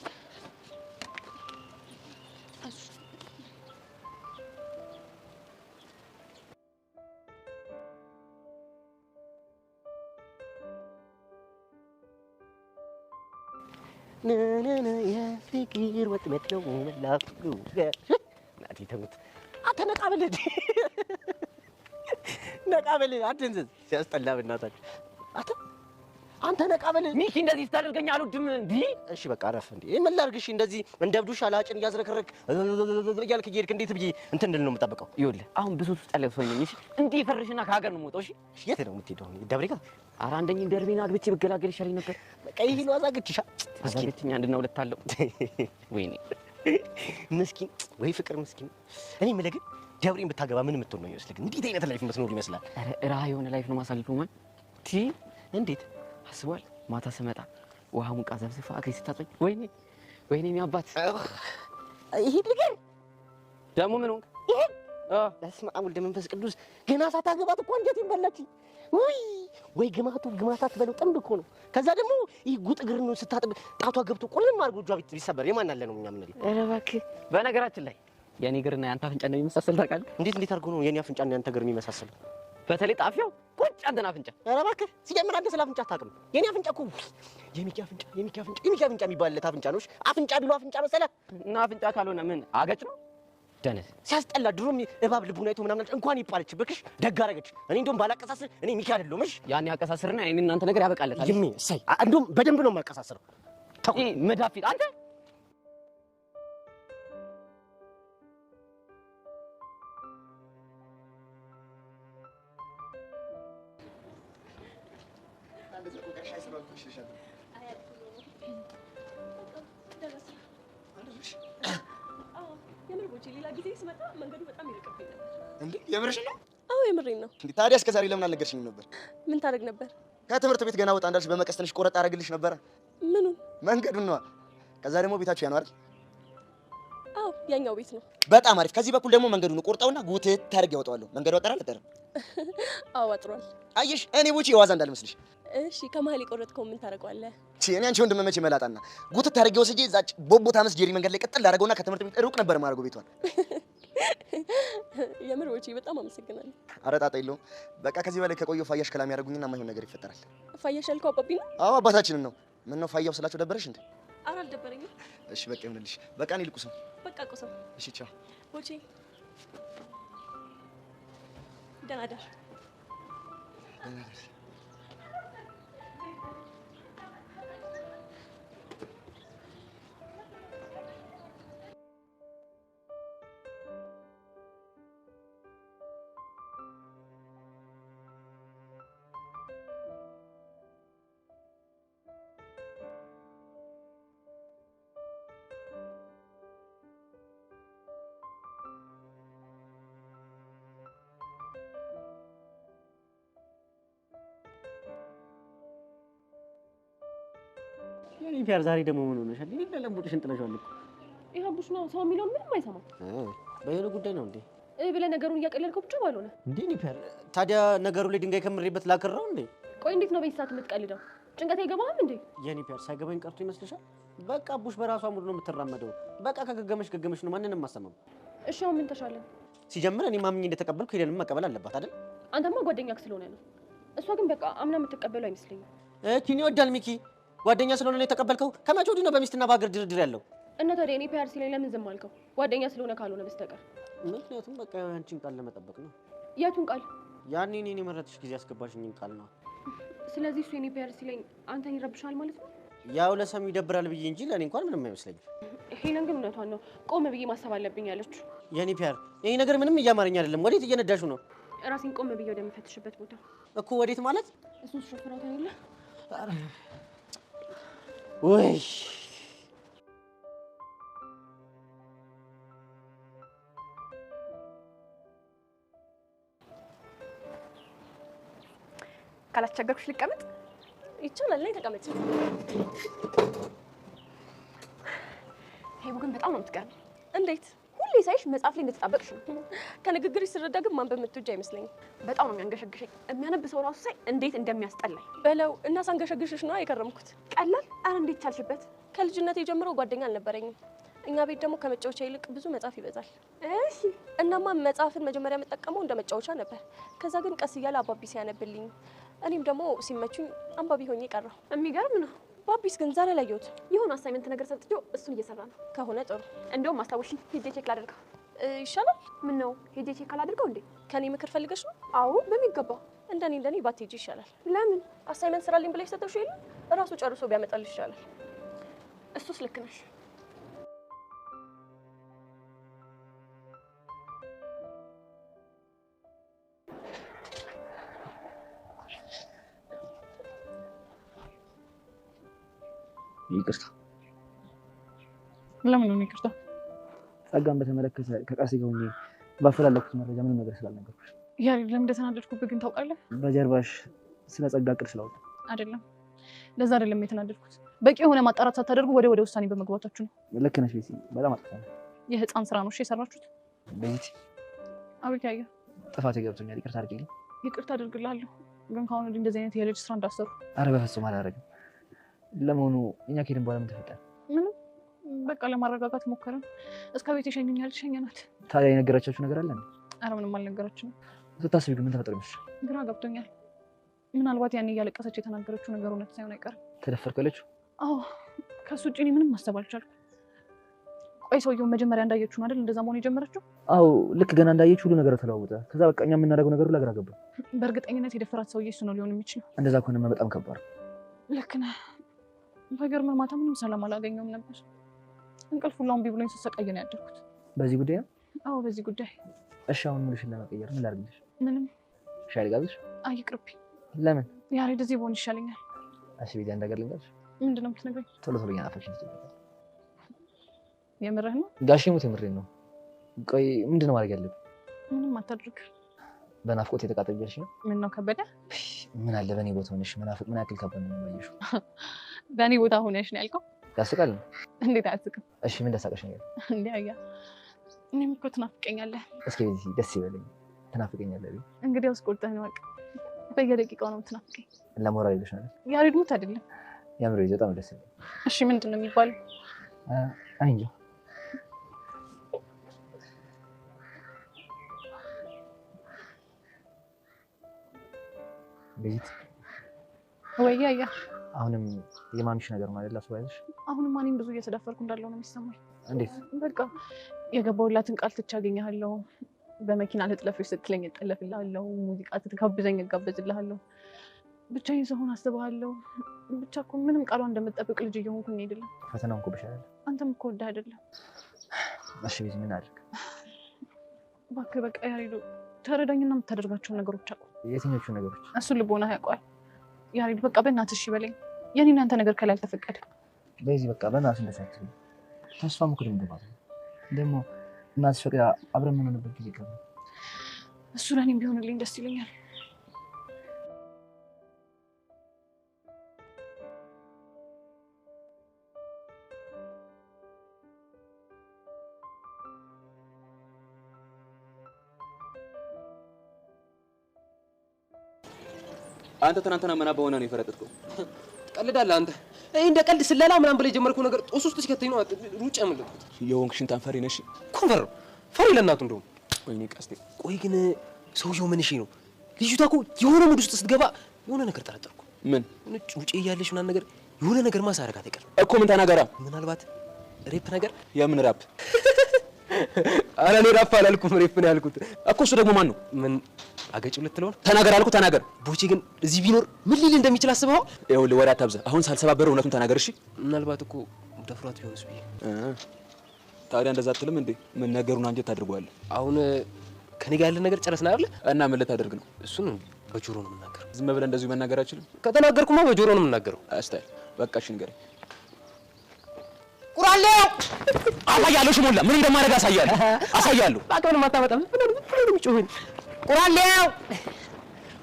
Speaker 1: ነነነ የፍቅር ወጥመድ ነው መላኩ ናቲ ተሙት አተነቃበል ነቃበል አትንዘዝ ሲያስጠላ በእናታችሁ አንተ ነቃበል
Speaker 7: ሚኪ እንደዚህ ስታደርገኝ አልወድም እንዴ
Speaker 1: እሺ በቃ አረፍ እንዴ ምን ላድርግሽ እንደዚህ እንደ እብዱሽ አላጭን እያዝረከረክ እያልክ እየሄድክ እንዴት ብዬ እንትን እንድል ነው የምጠብቀው
Speaker 7: ይኸውልህ አሁን ብዙ ውስጥ ያለ ሰው ነኝ እሺ እንዲህ ፈርሽና ከሀገር ነው የምወጣው እሺ
Speaker 1: የት ነው የምትሄደው ደብሬ ጋር
Speaker 7: ኧረ አንደኛው ደርቤና አግብቼ ብገላገል ይሻለኝ ነበር
Speaker 1: በቃ ይሄን ዋዛግችሻ
Speaker 7: አዛግችኛ አንድና ሁለት አለው ወይኔ
Speaker 1: ምስኪን ወይ ፍቅር ምስኪን እኔ የምልህ ግን ደብሬን ብታገባ ምን የምትሆን ነው ይመስልህ ግን እንዴት አይነት ላይፍ መስኖር ይመስላል
Speaker 7: ኧረ ራህ የሆነ ላይፍ ነው ማሳልፈው ማን ቲ
Speaker 1: እንዴት
Speaker 7: አስቧል ማታ ስመጣ ውሃ ሙቃ ዘብዝፋ እግሬ ስታጠኝ ወይኔ ወይኔ የሚያባት
Speaker 1: ይሄ ልገር
Speaker 7: ደግሞ ምን ሆንክ
Speaker 1: ይሄ በስመ አብ ወልደ መንፈስ ቅዱስ ገና ሳታገባት እኮ እንዴት ይበላችኝ ወይ ግማቱ ግማታት በለው ጥንብ እኮ ነው ከዛ ደግሞ ይሄ ጉጥ እግር ነው ስታጥብ ጣቷ ገብቶ ቁልም አድርጎ እጇ ቢሰበር የማን አለ ነው እኛ ምን አይደል
Speaker 7: ኧረ እባክህ በነገራችን ላይ የኔ እግርና ያንተ አፍንጫ ነው የሚመሳሰል ታውቃለህ
Speaker 1: እንዴት አድርጎ ነው የኔ አፍንጫና ያንተ እግር የሚመሳሰለው
Speaker 7: በተለይ ጣፊያው ቁጭ
Speaker 6: አንተን አፍንጫ።
Speaker 9: ኧረ እባክህ ሲጀምር አንተ ስለ አፍንጫ አታውቅም። የኔ አፍንጫ እኮ የሚኪ አፍንጫ የሚባልለት አፍንጫ ነው። አፍንጫ ቢሉ አፍንጫ መሰለህ?
Speaker 6: እና አፍንጫ ካልሆነ ምን አገጭ ነው?
Speaker 9: ደነስ ሲያስጠላ። ድሮም እባብ ልቡን አይቶ ምናምን እንኳን ይባለችብህ ደግ አደረገች። እኔ እንደውም ባላቀሳስር እኔ ሚኪ አይደለሁም። እሺ
Speaker 6: ያን ያቀሳስርና እኔ እናንተ ነገር ያበቃለታል።
Speaker 9: ይሜ እሰይ እንደውም በደንብ ነው የማቀሳስረው።
Speaker 6: መዳፊት አንተ
Speaker 5: ሌላ ጊዜ ስመጣ መንገዱ በጣም ይርቅብኝ ነበር።
Speaker 8: እንዴ የምርሽ ነው?
Speaker 5: አዎ የምሬን ነው።
Speaker 8: እንዴ ታዲያ እስከ ዛሬ ለምን አልነገርሽኝም ነበር?
Speaker 5: ምን ታደርግ ነበር?
Speaker 8: ከትምህርት ቤት ገና ወጣ እንዳልሽ በመቀስ ትንሽ ቆረጥ አደርግልሽ ነበረ።
Speaker 5: ምኑን?
Speaker 8: መንገዱን ነዋ። ከዛ ደግሞ ቤታችሁ ያ ነው አይደል?
Speaker 5: አዎ ያኛው ቤት ነው።
Speaker 8: በጣም አሪፍ። ከዚህ በኩል ደግሞ መንገዱን ቆርጠውና ጉትት ታርግ ያወጣዋለሁ። መንገዱ አጠራል አጠራል?
Speaker 5: አዎ አጥሯል።
Speaker 8: አየሽ እኔ ቡቺ የዋዛ እንዳልመስልሽ።
Speaker 5: እሺ ከመሀል የቆረጥከው ምን ታደርገዋለህ?
Speaker 8: እኔ አንቺ ወንድም መቼ መላጣና ጉትት ታርግ ወስጄ እዛች ቦቦታ መስ ጄሪ መንገድ ላይ ቅጥል አደረገውና ከትምህርት ቤት ሩቅ ነበር ማድረገው ቤቷን።
Speaker 5: የምር ወጪ በጣም አመሰግናለሁ።
Speaker 8: ኧረ ጣጣ የለውም። በቃ ከዚህ በላይ ከቆየሁ ፋያሽ ከላም ያደርጉኝና የማይሆን ነገር ይፈጠራል።
Speaker 5: ፋያሽ ያልከው አባቢ ነው?
Speaker 8: አዎ አባታችንን ነው። ምን ነው ፋያው ስላቸው ደበረሽ እንዴ?
Speaker 5: ኧረ አልደበረኝም።
Speaker 8: እሺ በቃ ይሁንልሽ። በቃ እኔ ልቁስም።
Speaker 5: በቃ ቁስም።
Speaker 8: እሺ ቻው።
Speaker 5: ወጪ ደህና ደር።
Speaker 8: ደህና ደር።
Speaker 9: የኔ ፒያር ዛሬ ደግሞ ምን ሆነሻል? እኔ ለለምቦጥሽን ጥለሻል እኮ።
Speaker 5: ይሄ አቡሽ ነው ሰው የሚለውን ምንም አይሰማም።
Speaker 9: በየነ ጉዳይ ነው እንዴ?
Speaker 5: ብለህ ነገሩን እያቀለልከው ብቻ ባልሆነ
Speaker 9: እንዴ እኔ ፒያር ታዲያ ነገሩ ላይ ድንጋይ ከምሬበት ላከራው እንዴ?
Speaker 5: ቆይ እንዴት ነው በዚህ ሰዓት የምትቀልደው? ጭንቀት አይገባህም እንዴ?
Speaker 9: የኔ ፒያር ሳይገባኝ ቀርቶ ይመስልሻል? በቃ አቡሽ በራሷ ሙድ ነው የምትራመደው። በቃ ከገገመሽ ገገመሽ ነው፣ ማንንም አሰማም።
Speaker 5: እሺ አሁን ምን ተሻለ?
Speaker 9: ሲጀምር እኔ ማምኜ እንደተቀበልኩ ሄደንም መቀበል አለባት አይደል?
Speaker 5: አንተማ ጓደኛክ ስለሆነ ነው። እሷ ግን በቃ አምና የምትቀበለው አይመስለኝም።
Speaker 9: ኪኒ ይወዳል ሚኪ ጓደኛ ስለሆነ ነው የተቀበልከው። ከመቼ ወዲህ ነው በሚስትና በአገር ድርድር ያለው?
Speaker 5: እና ታዲያ እኔ ፒያር ሲለኝ ለምን ዝም አልከው? ጓደኛ ስለሆነ ካልሆነ በስተቀር።
Speaker 9: ምክንያቱም በቃ ያንቺን ቃል ለመጠበቅ ነው።
Speaker 5: የቱን ቃል?
Speaker 9: ያኔ እኔን የመረጥሽ ጊዜ ያስገባሽኝን ቃል ነው።
Speaker 5: ስለዚህ እሱ የኔ ፒያር ሲለኝ አንተን ይረብሻል ማለት ነው?
Speaker 9: ያው ለሰሚ ይደብራል ብዬ እንጂ ለእኔ እንኳን ምንም አይመስለኝም።
Speaker 5: ሄለን ግን እውነቷን ነው። ቆም ብዬ ማሰብ አለብኝ ያለችው።
Speaker 9: የኔ ፒያር ይሄ ነገር ምንም እያማረኝ አይደለም። ወዴት እየነዳሽው ነው?
Speaker 5: ራሴን ቆም ብዬ ወደምፈትሽበት ቦታ
Speaker 9: እኮ። ወዴት ማለት?
Speaker 5: እሱን ሾፍራው ታይለ
Speaker 9: ወይ
Speaker 5: ካላስቸገርኩሽ ልቀመጥ? ይቻላል። ላይ ተቀመጭ። ሄቡ ግን በጣም ነው የምትገርመው። እንዴት? ሁሌ ሳይሽ መጽሐፍ ላይ እንደተጣበቅሽ ነው። ከንግግርሽ ስረዳ ግን ማንበብ የምትወጂ አይመስለኝም። በጣም ነው የሚያንገሸግሸኝ። የሚያነብ ሰው ራሱ ሳይ እንዴት እንደሚያስጠላኝ በለው። እና ሳንገሸግሽሽ ነው የከረምኩት። ቀላል? አረ እንዴት ቻልሽበት? ከልጅነቴ ጀምሮ ጓደኛ አልነበረኝም። እኛ ቤት ደግሞ ከመጫወቻ ይልቅ ብዙ መጽሐፍ ይበዛል። እሺ። እናማ መጽሐፍን መጀመሪያ የምጠቀመው እንደ መጫወቻ ነበር። ከዛ ግን ቀስ እያለ አባቢ ሲያነብልኝ እኔም ደግሞ ሲመቹኝ አንባቢ ሆኜ ቀረሁ። የሚገርም ነው። ባቢስ ግን ዛሬ ላየሁት የሆነ አሳይመንት ነገር ሰጥቼው እሱን እየሰራ ነው። ከሆነ ጥሩ። እንደውም አስታውሽኝ፣ ሄጄ ቼክ ላድርገው ይሻላል። ምን ነው ሄጄ ቼክ አላድርገው እንዴ? ከኔ ምክር ፈልገሽ ነው? አዎ በሚገባ። እንደኔ ባትሄጂ ይሻላል። ለምን? አሳይመንት ስራልኝ ብለሽ ሰጠሽው የለ እራሱ ጨርሶ ቢያመጣልሽ ይሻላል። እሱስ ልክ ነሽ።
Speaker 7: ይቅርታ።
Speaker 4: ለምን ነው ይቅርታ?
Speaker 7: ጸጋን በተመለከተ ከቃሴ ጋር ሆኜ ባፈላለኩት መረጃ ምንም ነገር ስላልነገርኩሽ።
Speaker 4: ያ ለምን እንደተናደድኩብህ ግን ታውቃለህ?
Speaker 7: በጀርባሽ ስለ ጸጋ እቅድ ስላወጣ
Speaker 4: አይደለም። ለዛ አይደለም የተናደድኩት። በቂ የሆነ ማጣራት ሳታደርጉ ወደ ውሳኔ በመግባታችሁ ነው።
Speaker 7: ልክ ነሽ ቤቲ፣ በጣም አጥፍተናል።
Speaker 4: የህፃን ስራ ነው እሺ የሰራችሁት።
Speaker 7: ቤቲ
Speaker 4: አቤት። ያየ
Speaker 7: ጥፋቴ ገብቶኛል፣ ይቅርታ አድርጊልኝ።
Speaker 4: ይቅርታ አድርግልሃለሁ፣ ግን ከአሁን ወዲህ እንደዚህ አይነት የልጅ ስራ እንዳሰሩ።
Speaker 7: አረ በፍጹም አላደርግም። ለመሆኑ እኛ ከሄድን በኋላ ምን ተፈጠረ?
Speaker 4: ምንም፣ በቃ ለማረጋጋት ሞከርን። እስከ ቤት የሸኘኛል፣ ሸኘናት።
Speaker 7: ታዲያ የነገራቻችሁ ነገር አለ?
Speaker 4: አረ ምንም አልነገራችንም።
Speaker 7: ስታስቢ ግን ምን ተፈጠረ ይመስልሻል?
Speaker 4: ግራ ገብቶኛል። ምናልባት ያኔ እያለቀሰች የተናገረችው ነገር እውነት ሳይሆን አይቀርም።
Speaker 7: ተደፈርከለችው?
Speaker 4: አዎ፣ ከሱ ውጭ እኔ ምንም ማሰብ አልቻልኩም። ቆይ ሰውየው መጀመሪያ እንዳየችው ነው አይደል እንደዛ መሆን የጀመረችው?
Speaker 7: አዎ፣ ልክ ገና እንዳየችው ሁሉ ነገር ተለዋወጠ። ከዛ በቃ እኛ የምናደርገው ነገር ሁሉ ግራ ገባ።
Speaker 4: በእርግጠኝነት የደፈራት ሰውዬ እሱ ነው ሊሆን የሚችለው።
Speaker 7: እንደዛ ከሆነማ በጣም ከባድ።
Speaker 4: ልክ ነህ። በገርምህ ማታ ምንም ሰላም አላገኘሁም ነበር። እንቅልፍ ሁሉ እምቢ ብሎኝ ስሰቃይ ነው ያደርኩት።
Speaker 7: በዚህ ጉዳይ?
Speaker 4: አዎ፣ በዚህ ጉዳይ።
Speaker 7: እሺ፣ አሁን ሙሉሽን ለመቀየር ምን ላድርግልሽ?
Speaker 4: ምንም።
Speaker 7: ሻይ ልጋብዝሽ?
Speaker 4: አይ ይቅርብኝ።
Speaker 7: ለምን?
Speaker 4: ያሬድ እዚህ ብሆን ይሻለኛል።
Speaker 7: እሺ፣ ቤዛ ነገር ልንገርሽ።
Speaker 4: ምንድን ነው የምትነግረኝ?
Speaker 7: ቶሎ ቶሎ እያናፈቅሽኝ ትችላለሽ።
Speaker 4: የምርህ ነው?
Speaker 7: ጋሼ ሙት የምሬን ነው። ቆይ ምንድን ነው ማድረግ ያለብኝ?
Speaker 4: ምንም አታድርግ።
Speaker 7: በናፍቆት የተቃጠልሽ ነው?
Speaker 4: ምን ነው ከበደ?
Speaker 7: ምን አለ በእኔ ቦታ ሆነሽ መናፍቅ ምን ያክል ከባድ ነው ባየሽው።
Speaker 4: በእኔ ቦታ ሆነሽ ነው ያልከው?
Speaker 7: ያስቃል።
Speaker 4: እንዴት አያስቅም?
Speaker 7: እሺ ምን ደሳቀሽ ነገር?
Speaker 4: እንዴ አያ እኔም እኮ ትናፍቀኛለህ።
Speaker 7: እስኪ በዚህ ደስ ይበለኝ። ትናፍቀኛለህ?
Speaker 4: እንግዲያውስ ቁርጥህን እወቅ። በየደቂቃው ነው የምትናፍቀኝ።
Speaker 7: ለሞራል ይልሽ ነው።
Speaker 4: ያሬድ ሙት አይደለም።
Speaker 7: ያምር በጣም ደስ ይላል።
Speaker 4: እሺ ምንድን ነው የሚባለው?
Speaker 7: እኔ እንጃ። ቤት
Speaker 4: ወይ አያ
Speaker 7: አሁንም የማሚሽ ነገር ነው አይደል? አስባይሽ
Speaker 4: አሁንም እኔም ብዙ እየተዳፈርኩ እንዳለው ነው የሚሰማኝ።
Speaker 7: እንዴት?
Speaker 4: በቃ የገባሁላትን ቃል ትቼ አገኘሃለሁ። በመኪና ልጥለፍሽ ስትለኝ እጠለፍልሃለሁ። ሙዚቃ ስትጋብዘኝ እጋበዝልሃለሁ። ብቻዬን ስሆን አስብሃለሁ። ብቻ እኮ ምንም ቃሏን እንደምጠብቅ ልጅ እየሆንኩኝ አይደለም።
Speaker 7: ፈተናውን እኮ ብሻለሁ።
Speaker 4: አንተም እኮ ወደህ አይደለም።
Speaker 7: እሺ ቤት ምን አድርግ?
Speaker 4: እባክህ በቃ ያሬዱ ተረዳኝና የምታደርጋቸውን ነገሮች አቁም።
Speaker 7: የትኞቹ ነገሮች?
Speaker 4: እሱን ልቦና ያውቀዋል። ያሬድ በቃ በእናትህ እሺ በለኝ። የኔና አንተ ነገር ከላይ አልተፈቀደ።
Speaker 7: በዚህ በቃ በእናትህ እንደሳት ተስፋ ሙክድ እንደባለ ደግሞ እናትሽ ፈቅዳ አብረን የምንሆንበት ጊዜ ቀረ።
Speaker 4: እሱ ለእኔም ቢሆንልኝ ደስ ይለኛል።
Speaker 2: አንተ ትናንትና ምን በሆነ ነው የፈረጠጥከው?
Speaker 1: ቀልዳለህ አንተ። እንደ ቀልድ ስለላ ምናምን ብለህ የጀመርከው ነገር ጦስ ውስጥ ሲከተኝ ነው ሩጭ ያመለጥኩት።
Speaker 2: የወንክሽን ታንፈሪ ነሽ።
Speaker 1: ኮንፈር ፈሪ ለእናቱ እንደውም።
Speaker 2: ወይኔ ቀስቴ።
Speaker 1: ቆይ ግን ሰውየው ምን እሺ ነው? ልጅቷ እኮ የሆነ ሙድ ውስጥ ስትገባ የሆነ ነገር ጠረጠርኩ።
Speaker 2: ምን?
Speaker 1: ውጪ እያለሽ ምናምን ነገር የሆነ ነገር ማሳረጋት አይቀርም
Speaker 2: እኮ። ምን ተናገራ?
Speaker 1: ምናልባት ሬፕ ነገር?
Speaker 2: የምን ራፕ?
Speaker 1: ኧረ እኔ ራፕ አላልኩም፣ ሬፕ ነው ያልኩት
Speaker 2: እኮ። እሱ ደግሞ ማን ነው?
Speaker 1: ምን አገጭ ልትለው ነው?
Speaker 2: ተናገር አልኩ፣ ተናገር።
Speaker 1: ቦቼ ግን እዚህ ቢኖር ምን ሊል እንደሚችል አስበኸው?
Speaker 2: ይኸውልህ ወሬ አታብዛ። አሁን ሳልሰባበር እውነቱን ተናገር እሺ።
Speaker 1: ምናልባት እኮ ደፍሯት ቢሆንስ ብዬ።
Speaker 2: ታዲያ እንደዛ አትልም እንዴ? ምን ነገሩን አንጀት ታድርገዋለህ?
Speaker 1: አሁን ከኔ ጋር ያለ ነገር ጨረስን አይደል?
Speaker 2: እና ምን ልታደርግ ነው?
Speaker 1: እሱን በጆሮ ነው የምናገረው።
Speaker 2: ዝም ብለህ እንደዚሁ መናገር አይችልም?
Speaker 1: ከተናገርኩማ በጆሮ ነው የምናገረው።
Speaker 2: አስታይ በቃ እሺ ንገረኝ።
Speaker 1: ቁራሌው
Speaker 2: አሳያለሁ። ሽሞላ ምን እንደማደርግ አሳያለሁ፣ አሳያለሁ።
Speaker 1: ባቀውን ማታመጣም ምን የሚጮህን ቁራሌው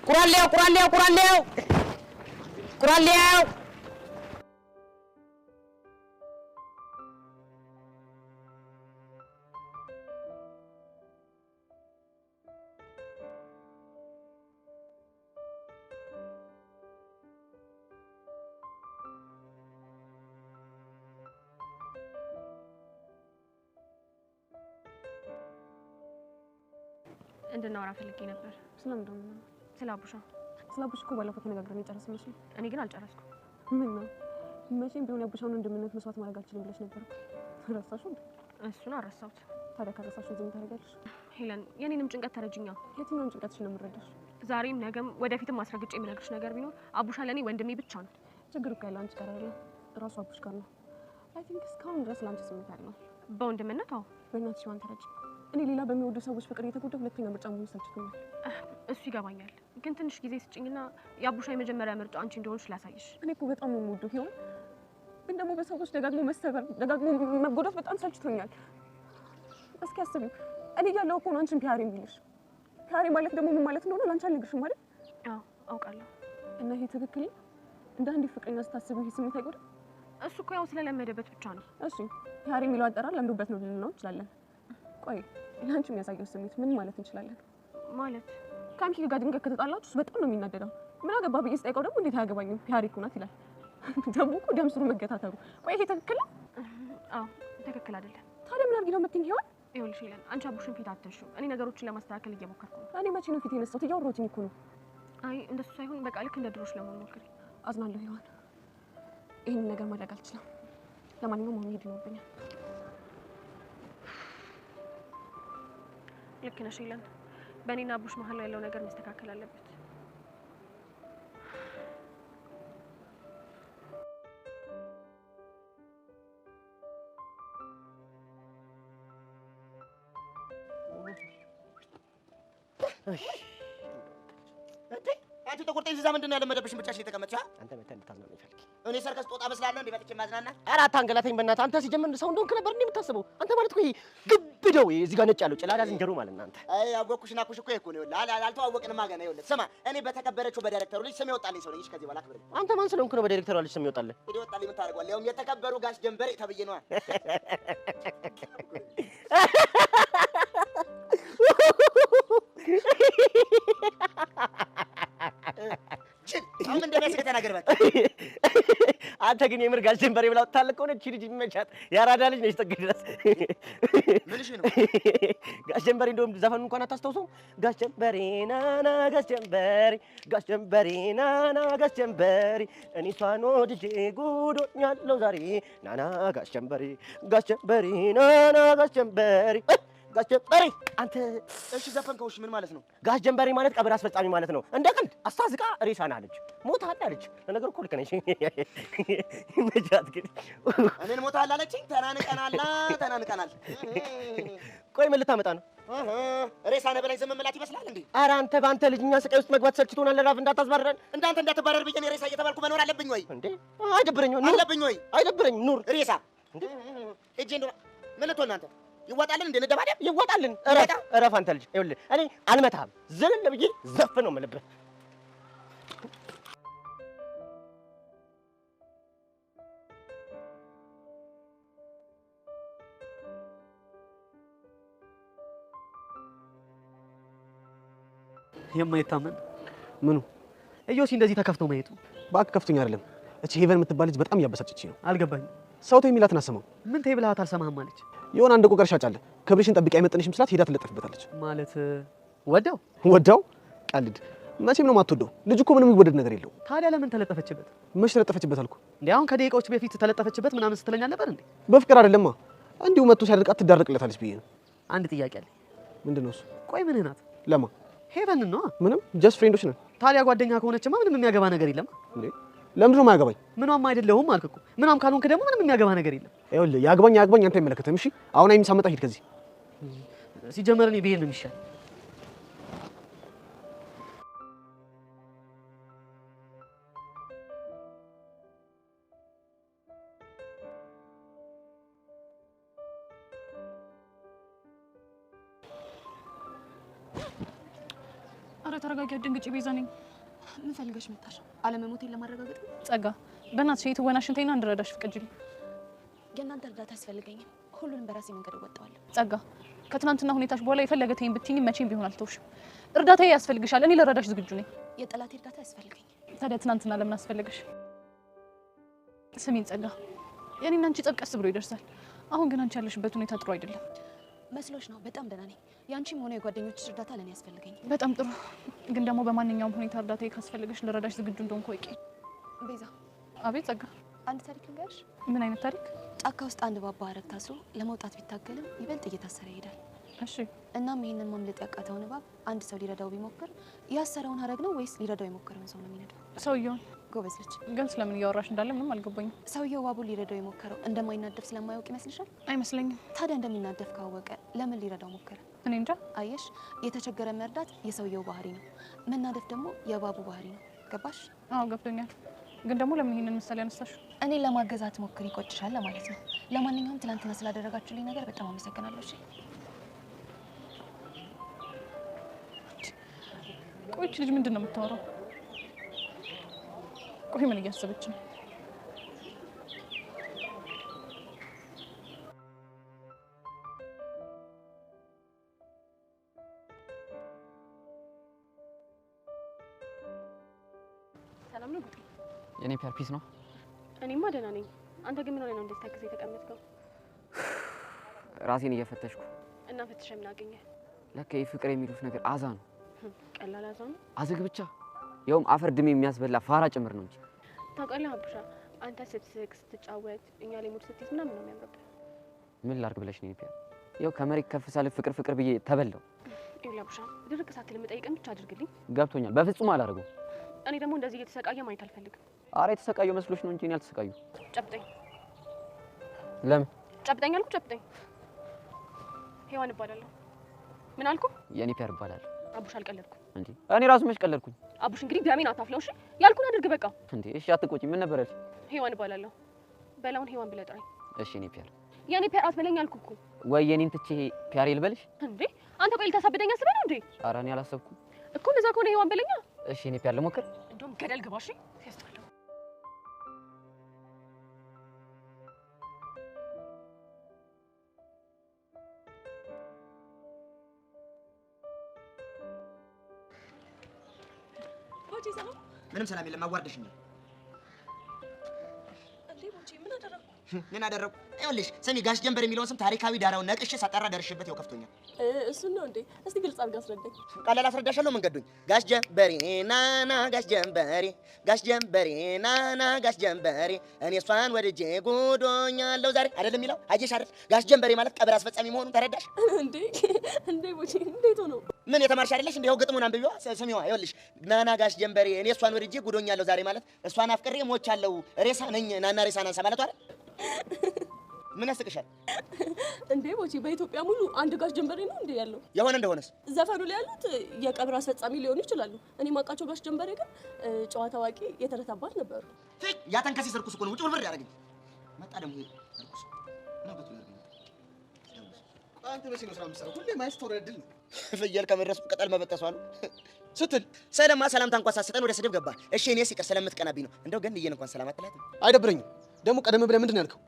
Speaker 1: ቁራሌው ቁራሌው ቁራሌው ቁራሌው
Speaker 5: እንድናወራ ፈልጌ ነበር።
Speaker 10: ስለምንድን ነው?
Speaker 5: ስለ አቡሻ።
Speaker 10: ስለ አቡሽ እኮ ባለፈው ተነጋግረን የጨረስን መስሎኝ።
Speaker 5: እኔ ግን አልጨረስኩም።
Speaker 10: ምን ነው? መቼም ቢሆን የአቡሻውን ወንድምነት መስዋዕት ማድረግ አልችልም ብለሽ ነበር። ረሳሽው እንዴ?
Speaker 5: እሱን አልረሳሁት።
Speaker 10: ታዲያ ካረሳሽው ዝም ታደርጊያለሽ?
Speaker 5: ሄለን፣ የኔንም ጭንቀት ተረጅኛ።
Speaker 10: የትኛውን ጭንቀትሽን ነው የምረዳሽ?
Speaker 5: ዛሬም ነገም ወደፊትም አስረግጬ የምነግርሽ ነገር ቢኖር አቡሻ ለእኔ ወንድሜ ብቻ ነው።
Speaker 10: ችግር እኮ ያለው አንቺ ጋር አይደለም፣ እራሱ አቡሽ ጋር ነው። አይ ቲንክ እስካሁን ድረስ ለአንቺ ስሜት ያለው
Speaker 5: በወንድምነት። አዎ።
Speaker 10: በእናትሽ ዋን ተረጅ። እኔ ሌላ በሚወዱ ሰዎች ፍቅር እየተጎዳሁ ሁለተኛ ምርጫ መሆን ሰልችቶኛል።
Speaker 5: እሱ ይገባኛል፣ ግን ትንሽ ጊዜ ስጭኝና የአቡሻ የመጀመሪያ ምርጫ አንቺ እንደሆንሽ ላሳይሽ።
Speaker 10: እኔ እኮ በጣም ነው የምወደው ይሆን፣ ግን ደግሞ በሰዎች ደጋግሞ መሰበር፣ ደጋግሞ መጎዳት በጣም ሰልችቶኛል። እስኪ አስቢው፣ እኔ እያለሁ እኮ ነው አንቺን ፒያሬ የሚልሽ። ፒያሬ ማለት ደግሞ ምን ማለት እንደሆነ ላንቺ አልነግርሽም ማለት?
Speaker 5: አዎ አውቃለሁ።
Speaker 10: እና ይሄ ትክክል እንደ አንድ ፍቅረኛ ስታስቢው ይሄ ስሜት አይጎዳም?
Speaker 5: እሱ እኮ ያው ስለለመደበት ብቻ ነው።
Speaker 10: እሺ ፒያሬ የሚለው አጠራር ለምዶበት ነው ልንለው እንችላለን። ቆይ ለአንቺ የሚያሳየው ስሜት ምን ማለት እንችላለን?
Speaker 5: ማለት
Speaker 10: ከአንቺ ጋር ድንገት ከተጣላችሁ በጣም ነው የሚናደደው። ምን አገባ ብዬ ስጠይቀው ደግሞ እንዴት አያገባኝም ፒያሬ እኮ ናት ይላል። ደግሞ እኮ ደም ስሩ መገታተሩ። ቆይ ይሄ ትክክል ነው?
Speaker 5: አዎ ትክክል አይደለም።
Speaker 10: ታዲያ ምን አድርጊ ነው የምትይኝ? ይሆን
Speaker 5: ይኸውልሽ ሄለን፣ አንቺ አቡሽን ፊት አትንሺው። እኔ ነገሮችን ለማስተካከል እየሞከርኩ ነው።
Speaker 10: እኔ መቼ ነው ፊት የነሳሁት? እያወራሁትኝ እኮ ነው።
Speaker 5: አይ እንደሱ ሳይሆን በቃ ልክ እንደ ድሮሽ ለመሆን ሞክሪ። አዝናለሁ ይሆን ይሄን ነገር ማድረግ አልችልም። ለማንኛውም አሁን ሄድ ይኖርብኛል። ልክ ነሽ ይላል። በእኔና አቡሽ መሀል ያለው ነገር መስተካከል አለበት።
Speaker 8: አንቺ ጥቁር ጤፍ እዛ ምንድን ነው ያለመደብሽን ብቻሽን የተቀመጥሽ?
Speaker 9: አንተ መተህ እንድታዝናናኝ ፈልጌ
Speaker 8: እኔ ሰርከስ ጦጣ መስላለሁ እንዴ? መጥቼ ማዝናና?
Speaker 9: ኧረ አታንገላታኝ በእናትህ። አንተ ሲጀምር ሰው እንደሆንክ ነበር እንዴ የምታስበው? አንተ ማለት እኮ ይሄ ግብደው እዚህ ጋር ነጭ ያለው ጭላዳ ዝንጀሮ ማለት ነው አንተ።
Speaker 8: አይ አወኩሽ ናኩሽ እኮ እኮ ነው። ይኸውልህ አልተዋወቅንማ ገና። ይኸውልህ ስማ፣ እኔ በተከበረችው በዳይሬክተሩ ልጅ ስም ይወጣልኝ ሰው ነኝ። ከዚህ በኋላ አክብረኝ።
Speaker 9: አንተ ማን ስለሆንክ ነው በዳይሬክተሩ ልጅ ስም ይወጣልህ?
Speaker 8: ሄዶ ይወጣልኝ። ምን ታደርገዋለህ? ያውም የተከበሩ ጋሽ ጀንበሬ ተብዬ ነዋ። አሁን እንደሚያስቅ ተናገር በቃ።
Speaker 9: አንተ ግን የምር ጋሽ ጀንበሬ ብላ ወጣለህ ከሆነ እቺ ልጅ ይመቻት። የአራዳ ልጅ ነች ጥግ ድረስ።
Speaker 8: ምንሽ ነው?
Speaker 9: ጋሽ ጀንበሬ እንደውም ዘፈኑ እንኳን አታስታውሰውም? ጋሽ ጀንበሬ ናና ጋሽ ጀንበሬ ጋሽ ጀንበሬ ናና ጋሽ ጀንበሬ እኔ እሷን ወድጄ ጉዶኛለሁ ዛሬ ናና ጋሽ ጀንበሬ ናና ጋሽ ጀንበሬ ጋሽ ጀንበሬ አንተ
Speaker 8: እሺ ዘፈንከውሽ ምን ማለት ነው?
Speaker 9: ጋሽ ጀንበሬ ማለት ቀብር አስፈጻሚ ማለት ነው። እንደ ቀልድ አስታዝቃ ሬሳ ናለች ሞታል አለች። ለነገሩ እኮ ልክ ነሽ። ይመቻት ግን
Speaker 8: እኔን ሞታል አለችኝ። ተናንቀናል።
Speaker 9: ቆይ ምን ልታመጣ ነው?
Speaker 8: ሬሳ ነህ በላይ ዝም የምላት ይመስላል እንዴ?
Speaker 9: ኧረ አንተ በአንተ ልጅ እኛ ስቃይ ውስጥ መግባት ሰልችቶናል። ራፍ እንዳታስባረን።
Speaker 8: እንዳንተ እንዳትባረር ብዬ እኔ ሬሳ እየተባልኩ መኖር አለብኝ ወይ?
Speaker 9: እንዴ አይደብረኝም።
Speaker 8: አለብኝ ወይ?
Speaker 9: አይደብረኝም። ኑር
Speaker 8: ሬሳ እጄ እንደው ምን ልትሆን ነው አንተ? ይወጣልን እንዴ? እንደባደብ
Speaker 9: ይወጣልን። እረፍ አንተ ልጅ። ይኸውልህ እኔ አልመታህም። ዝልል ብዬ ዘፍ ነው የምልብህ።
Speaker 3: የማይታመን
Speaker 9: ምኑ?
Speaker 3: እዮሲ እንደዚህ ተከፍቶ ማየቱ
Speaker 9: እባክህ ከፍቶኝ አይደለም። እቺ ሄቨን የምትባል ልጅ በጣም እያበሳጨችኝ ነው።
Speaker 3: አልገባኝም።
Speaker 9: ሰው ተይ የሚላትን አሰማው።
Speaker 3: ምን ተይ ብለሃት አልሰማህም አለች።
Speaker 9: የሆነ አንድ ቆቀር ሻጭ አለ። ክብርሽን ጠብቂ አይመጥንሽም ስላት ሄዳ ትለጠፍበታለች።
Speaker 3: ማለት
Speaker 9: ወዳው ቀልድ። መቼም ነው የማትወደው። ልጅ እኮ ምንም የሚወደድ ነገር የለው።
Speaker 3: ታዲያ ለምን ተለጠፈችበት?
Speaker 9: መች ተለጠፈችበት አልኩ
Speaker 3: እንዴ? አሁን ከደቂቃዎች በፊት ተለጠፈችበት ምናምን ስትለኝ ነበር እንዴ?
Speaker 9: በፍቅር አይደለማ እንዲሁ መጥቶ ሲያደርቃት ትዳረቅለታለች ብዬ ነው።
Speaker 3: አንድ ጥያቄ አለኝ።
Speaker 9: ምንድነው እሱ?
Speaker 3: ቆይ ምንህ ናት?
Speaker 9: ለማ
Speaker 3: ሄቨን ነው?
Speaker 9: ምንም ጀስት ፍሬንዶች ነን።
Speaker 3: ታዲያ ጓደኛ ከሆነችማ ምንም የሚያገባ ነገር የለም
Speaker 9: እንዴ? ለምንድን ነው የማያገባኝ?
Speaker 3: ምኗም አይደለሁም አልክ እኮ። ምኗም ካልሆንክ ደግሞ ምንም የሚያገባ ነገር የለም።
Speaker 9: ይኸውልህ ያግባኝ አንተ አይመለከትም። እሺ አሁን አይም ሳመጣ ሂድ ከዚህ።
Speaker 3: ሲጀመር እኔ ብሄድ ነው የሚሻል።
Speaker 4: አረ ተረጋጊ፣ አትደንግጪ። ቤዛ ነኝ። ምን ፈልገሽ መጣሽ? አለመሞቴን ለማረጋገጥ ነው?
Speaker 10: ጸጋ፣ በእናትሽ የትወናሽን ተይና እንድረዳሽ ፍቀጂልኝ።
Speaker 4: የእናንተ እርዳታ ያስፈልገኛል። ሁሉንም በራሴ መንገድ እወጣዋለሁ።
Speaker 10: ጸጋ፣ ከትናንትና ሁኔታሽ በኋላ የፈለገ ተይኝ ብትይኝ መቼም ቢሆን አልተውሽም። እርዳታዬ ያስፈልግሻል። እኔ ልረዳሽ ዝግጁ ነኝ።
Speaker 4: የጠላቴ እርዳታ ያስፈልገኛል።
Speaker 10: ታዲያ ትናንትና ለምን አስፈልገሽ? ስሚኝ ጸጋ፣ የኔና አንቺ ጸብ ቀስ ብሎ ይደርሳል። አሁን ግን አንቺ ያለሽበት ሁኔታ ጥሩ አይደለም።
Speaker 4: መስሎሽ ነው? በጣም ደህና ነኝ። ያንቺም ሆነ የጓደኞችሽ እርዳታ ለኔ ያስፈልገኛል።
Speaker 10: በጣም ጥሩ። ግን ደግሞ በማንኛውም ሁኔታ እርዳታዬ ካስፈልገሽ ልረዳሽ ዝግጁ እንደሆንኩ ወቂ።
Speaker 4: ቤዛ።
Speaker 10: አቤት ጸጋ።
Speaker 4: አንድ ታሪክ ልንገርሽ።
Speaker 10: ምን አይነት ታሪክ?
Speaker 4: ጫካ ውስጥ አንድ ባባ ሀረግ ታስሮ ለመውጣት ቢታገልም ይበልጥ እየታሰረ ይሄዳል።
Speaker 10: እሺ።
Speaker 4: እናም ይሄንን ማምለጥ ያቃተውን እባብ አንድ ሰው ሊረዳው ቢሞክር ያሰረውን ሀረግ ነው ወይስ ሊረዳው የሞከረውን ሰው ነው የሚነዳው?
Speaker 10: ሰውየውን።
Speaker 4: ጎበዝ ልጅ።
Speaker 10: ግን ስለምን እያወራሽ እንዳለ ምንም አልገባኝም።
Speaker 4: ሰውየው እባቡን ሊረዳው የሞከረው እንደማይናደፍ ስለማያውቅ ይመስልሻል?
Speaker 10: አይመስለኝም።
Speaker 4: ታዲያ እንደሚናደፍ ካወቀ ለምን ሊረዳው ሞከረ?
Speaker 10: እኔ እንጃ።
Speaker 4: አየሽ፣ የተቸገረ መርዳት የሰውየው ባህሪ ነው፣ መናደፍ ደግሞ የእባቡ ባህሪ ነው። ገባሽ?
Speaker 10: አዎ ገብቶኛል። ግን ደግሞ ለምን ይሄንን ምሳሌ አነሳሽ?
Speaker 4: እኔ ለማገዛት ሞክር ይቆጭሻል ለማለት ነው። ለማንኛውም ትናንትና ስላደረጋችሁልኝ ነገር በጣም አመሰግናለሁ። እሺ።
Speaker 10: ቆይ እቺ ልጅ ምንድን ነው የምታወራው? ቆይ ምን እያሰበች ነው?
Speaker 5: ሰላም ነው ጉዴ?
Speaker 6: የኔ ፒያር ፒስ ነው።
Speaker 5: እኔማ ደህና ነኝ። አንተ ግን ምን ሆነ ነው እንደዚህ ታክሲ የተቀመጥከው?
Speaker 6: ራሴን እየፈተሽኩ።
Speaker 5: እና ፈትሸህ ምን አገኘህ?
Speaker 6: ለካ የፍቅር የሚሉት ነገር አዛ ነው።
Speaker 5: ቀላል አዛ ነው?
Speaker 6: አዝግ ብቻ ይኸውም አፈር ድሜ የሚያስበላ ፋራ ጭምር ነው እንጂ።
Speaker 5: ታውቃለህ አቡሻ፣ አንተ ስትስቅ ስትጫወት እኛ ላይ ሙድ ስትይዝ ምናምን ነው የሚያምርብህ።
Speaker 6: ምን ላድርግ ብለሽ ነው ኔፒያ? ይኸው ከመሬት ከፍ ሳለ ፍቅር ፍቅር ብዬ ተበላው።
Speaker 5: ይኸውልህ አቡሻ፣ ድርቅ ሳትል የምጠይቅህን ብቻ አድርግልኝ።
Speaker 6: ገብቶኛል። በፍጹም አላደርገው።
Speaker 5: እኔ ደግሞ እንደዚህ እየተሰቃየ ማየት አልፈልግም።
Speaker 6: ኧረ የተሰቃየው መስሎሽ ነው እንጂ እኔ አልተሰቃየሁ።
Speaker 5: ጨብጠኝ።
Speaker 6: ለምን?
Speaker 5: ጨብጠኝ አልኩህ፣ ጨብጠኝ። ሄዋን እባላለሁ። ምን አልኩ?
Speaker 6: የኔፒያ እባላለሁ።
Speaker 5: አቡሽ አልቀለድኩም
Speaker 6: እንዴ? እኔ ራሱ መች ቀለድኩኝ?
Speaker 5: አቡሽ እንግዲህ ደሜን አታፍለው እሺ? ያልኩህን አድርግ በቃ።
Speaker 6: እንዴ እሺ አትቆጪ። ምን ነበር ያልሽ?
Speaker 5: ሄዋን እባላለሁ። በላውን ሄዋን ብለህ ጥራኝ።
Speaker 6: እሺ ኔፒያ።
Speaker 5: የኔ ፒያር አትበለኝ አልኩህ እኮ።
Speaker 6: ወይ የኔን ትቼ ፒያሬ ልበልሽ?
Speaker 5: እንዴ አንተ ቆይ ልታሳብደኝ አስበህ ነው እንዴ?
Speaker 6: ኧረ እኔ አላሰብኩም
Speaker 5: እኮ። እንደዛ ከሆነ ሄዋን በለኛ።
Speaker 6: እሺ ኔፒያ ልሞክር።
Speaker 5: እንደውም ገደል ግባ እሺ። ያስጠላው። ቦቼ ሰላም።
Speaker 8: ምንም ሰላም የለም። አዋርደሽኛል።
Speaker 5: እንዴ ቦቼ ምን አደረኩ?
Speaker 8: ምን አደረኩ? ይኸውልሽ ስሚ፣ ጋሽ ጀንበር የሚለውን ስም ታሪካዊ ዳራውን ነቅሼ ሳጠራ ደርሽበት ይኸው ከፍቶኛል።
Speaker 5: እሱን ነው እንዴ? እስቲ ግልጽ አድርጋ አስረዳኝ።
Speaker 8: ቀላል አስረዳሻለሁ። መንገዱኝ ጋሽ ጀንበሬ ናና ጋሽ ጀንበሬ ጋሽ ጀንበሬ ናና ጋሽ ጀንበሬ እኔ እሷን ወድጄ ጉዶኛለሁ ዛሬ አይደለም የሚለው አየሽ አይደል? ጋሽ ጀንበሬ ማለት ቀብር አስፈጻሚ መሆኑን ተረዳሽ?
Speaker 5: እንዴ እንዴ ቦቼ እንዴት ሆኖ?
Speaker 8: ምን የተማርሽ አይደለሽ? እንደው ግጥሙን አንብቢዋ ስሚዋ። ይኸውልሽ ናና ጋሽ ጀንበሬ እኔ እሷን ወድጄ ጉዶኛለሁ ዛሬ ማለት እሷን አፍቅሬ ሞቻለሁ ሬሳ ነኝ ናና ሬሳ ናንሳ ማለት አይደል? ምን ያስቅሻል
Speaker 5: እንዴ ቦቼ? በኢትዮጵያ ሙሉ አንድ ጋሽ ጀንበሬ ነው እንዴ ያለው?
Speaker 8: የሆነ እንደሆነስ
Speaker 5: ዘፈኑ ላይ ያሉት የቀብር አስፈጻሚ ሊሆኑ ይችላሉ። እኔ ማውቃቸው ጋሽ ጀንበሬ ግን ጨዋ ታዋቂ የተረት አባት ነበሩ።
Speaker 8: ያተንከሲ ሰርኩስ እኮ ነው ውጭ ብር ያደረገኝ መጣ ደግሞ ሰርኩስ ነው በቱ ያደረገኝ።
Speaker 3: አንተ በሲ ነው ስራ የምትሰራው? ሁሌ ማይስተር እድል ነው።
Speaker 8: ፍየል ከመድረሱ ቅጠል መበጠሷ ነው ስትል ሰለማ ሰላምታ እንኳን ሳትሰጠን ወደ ስድብ ገባ። እሺ እኔ ሲቀር ስለምትቀናብኝ ነው። እንደው ገንዬን እንኳን ሰላም አትላትም?
Speaker 3: አይደብረኝም። ደግሞ ቀደም ብለህ ምንድን ነው ያልከው?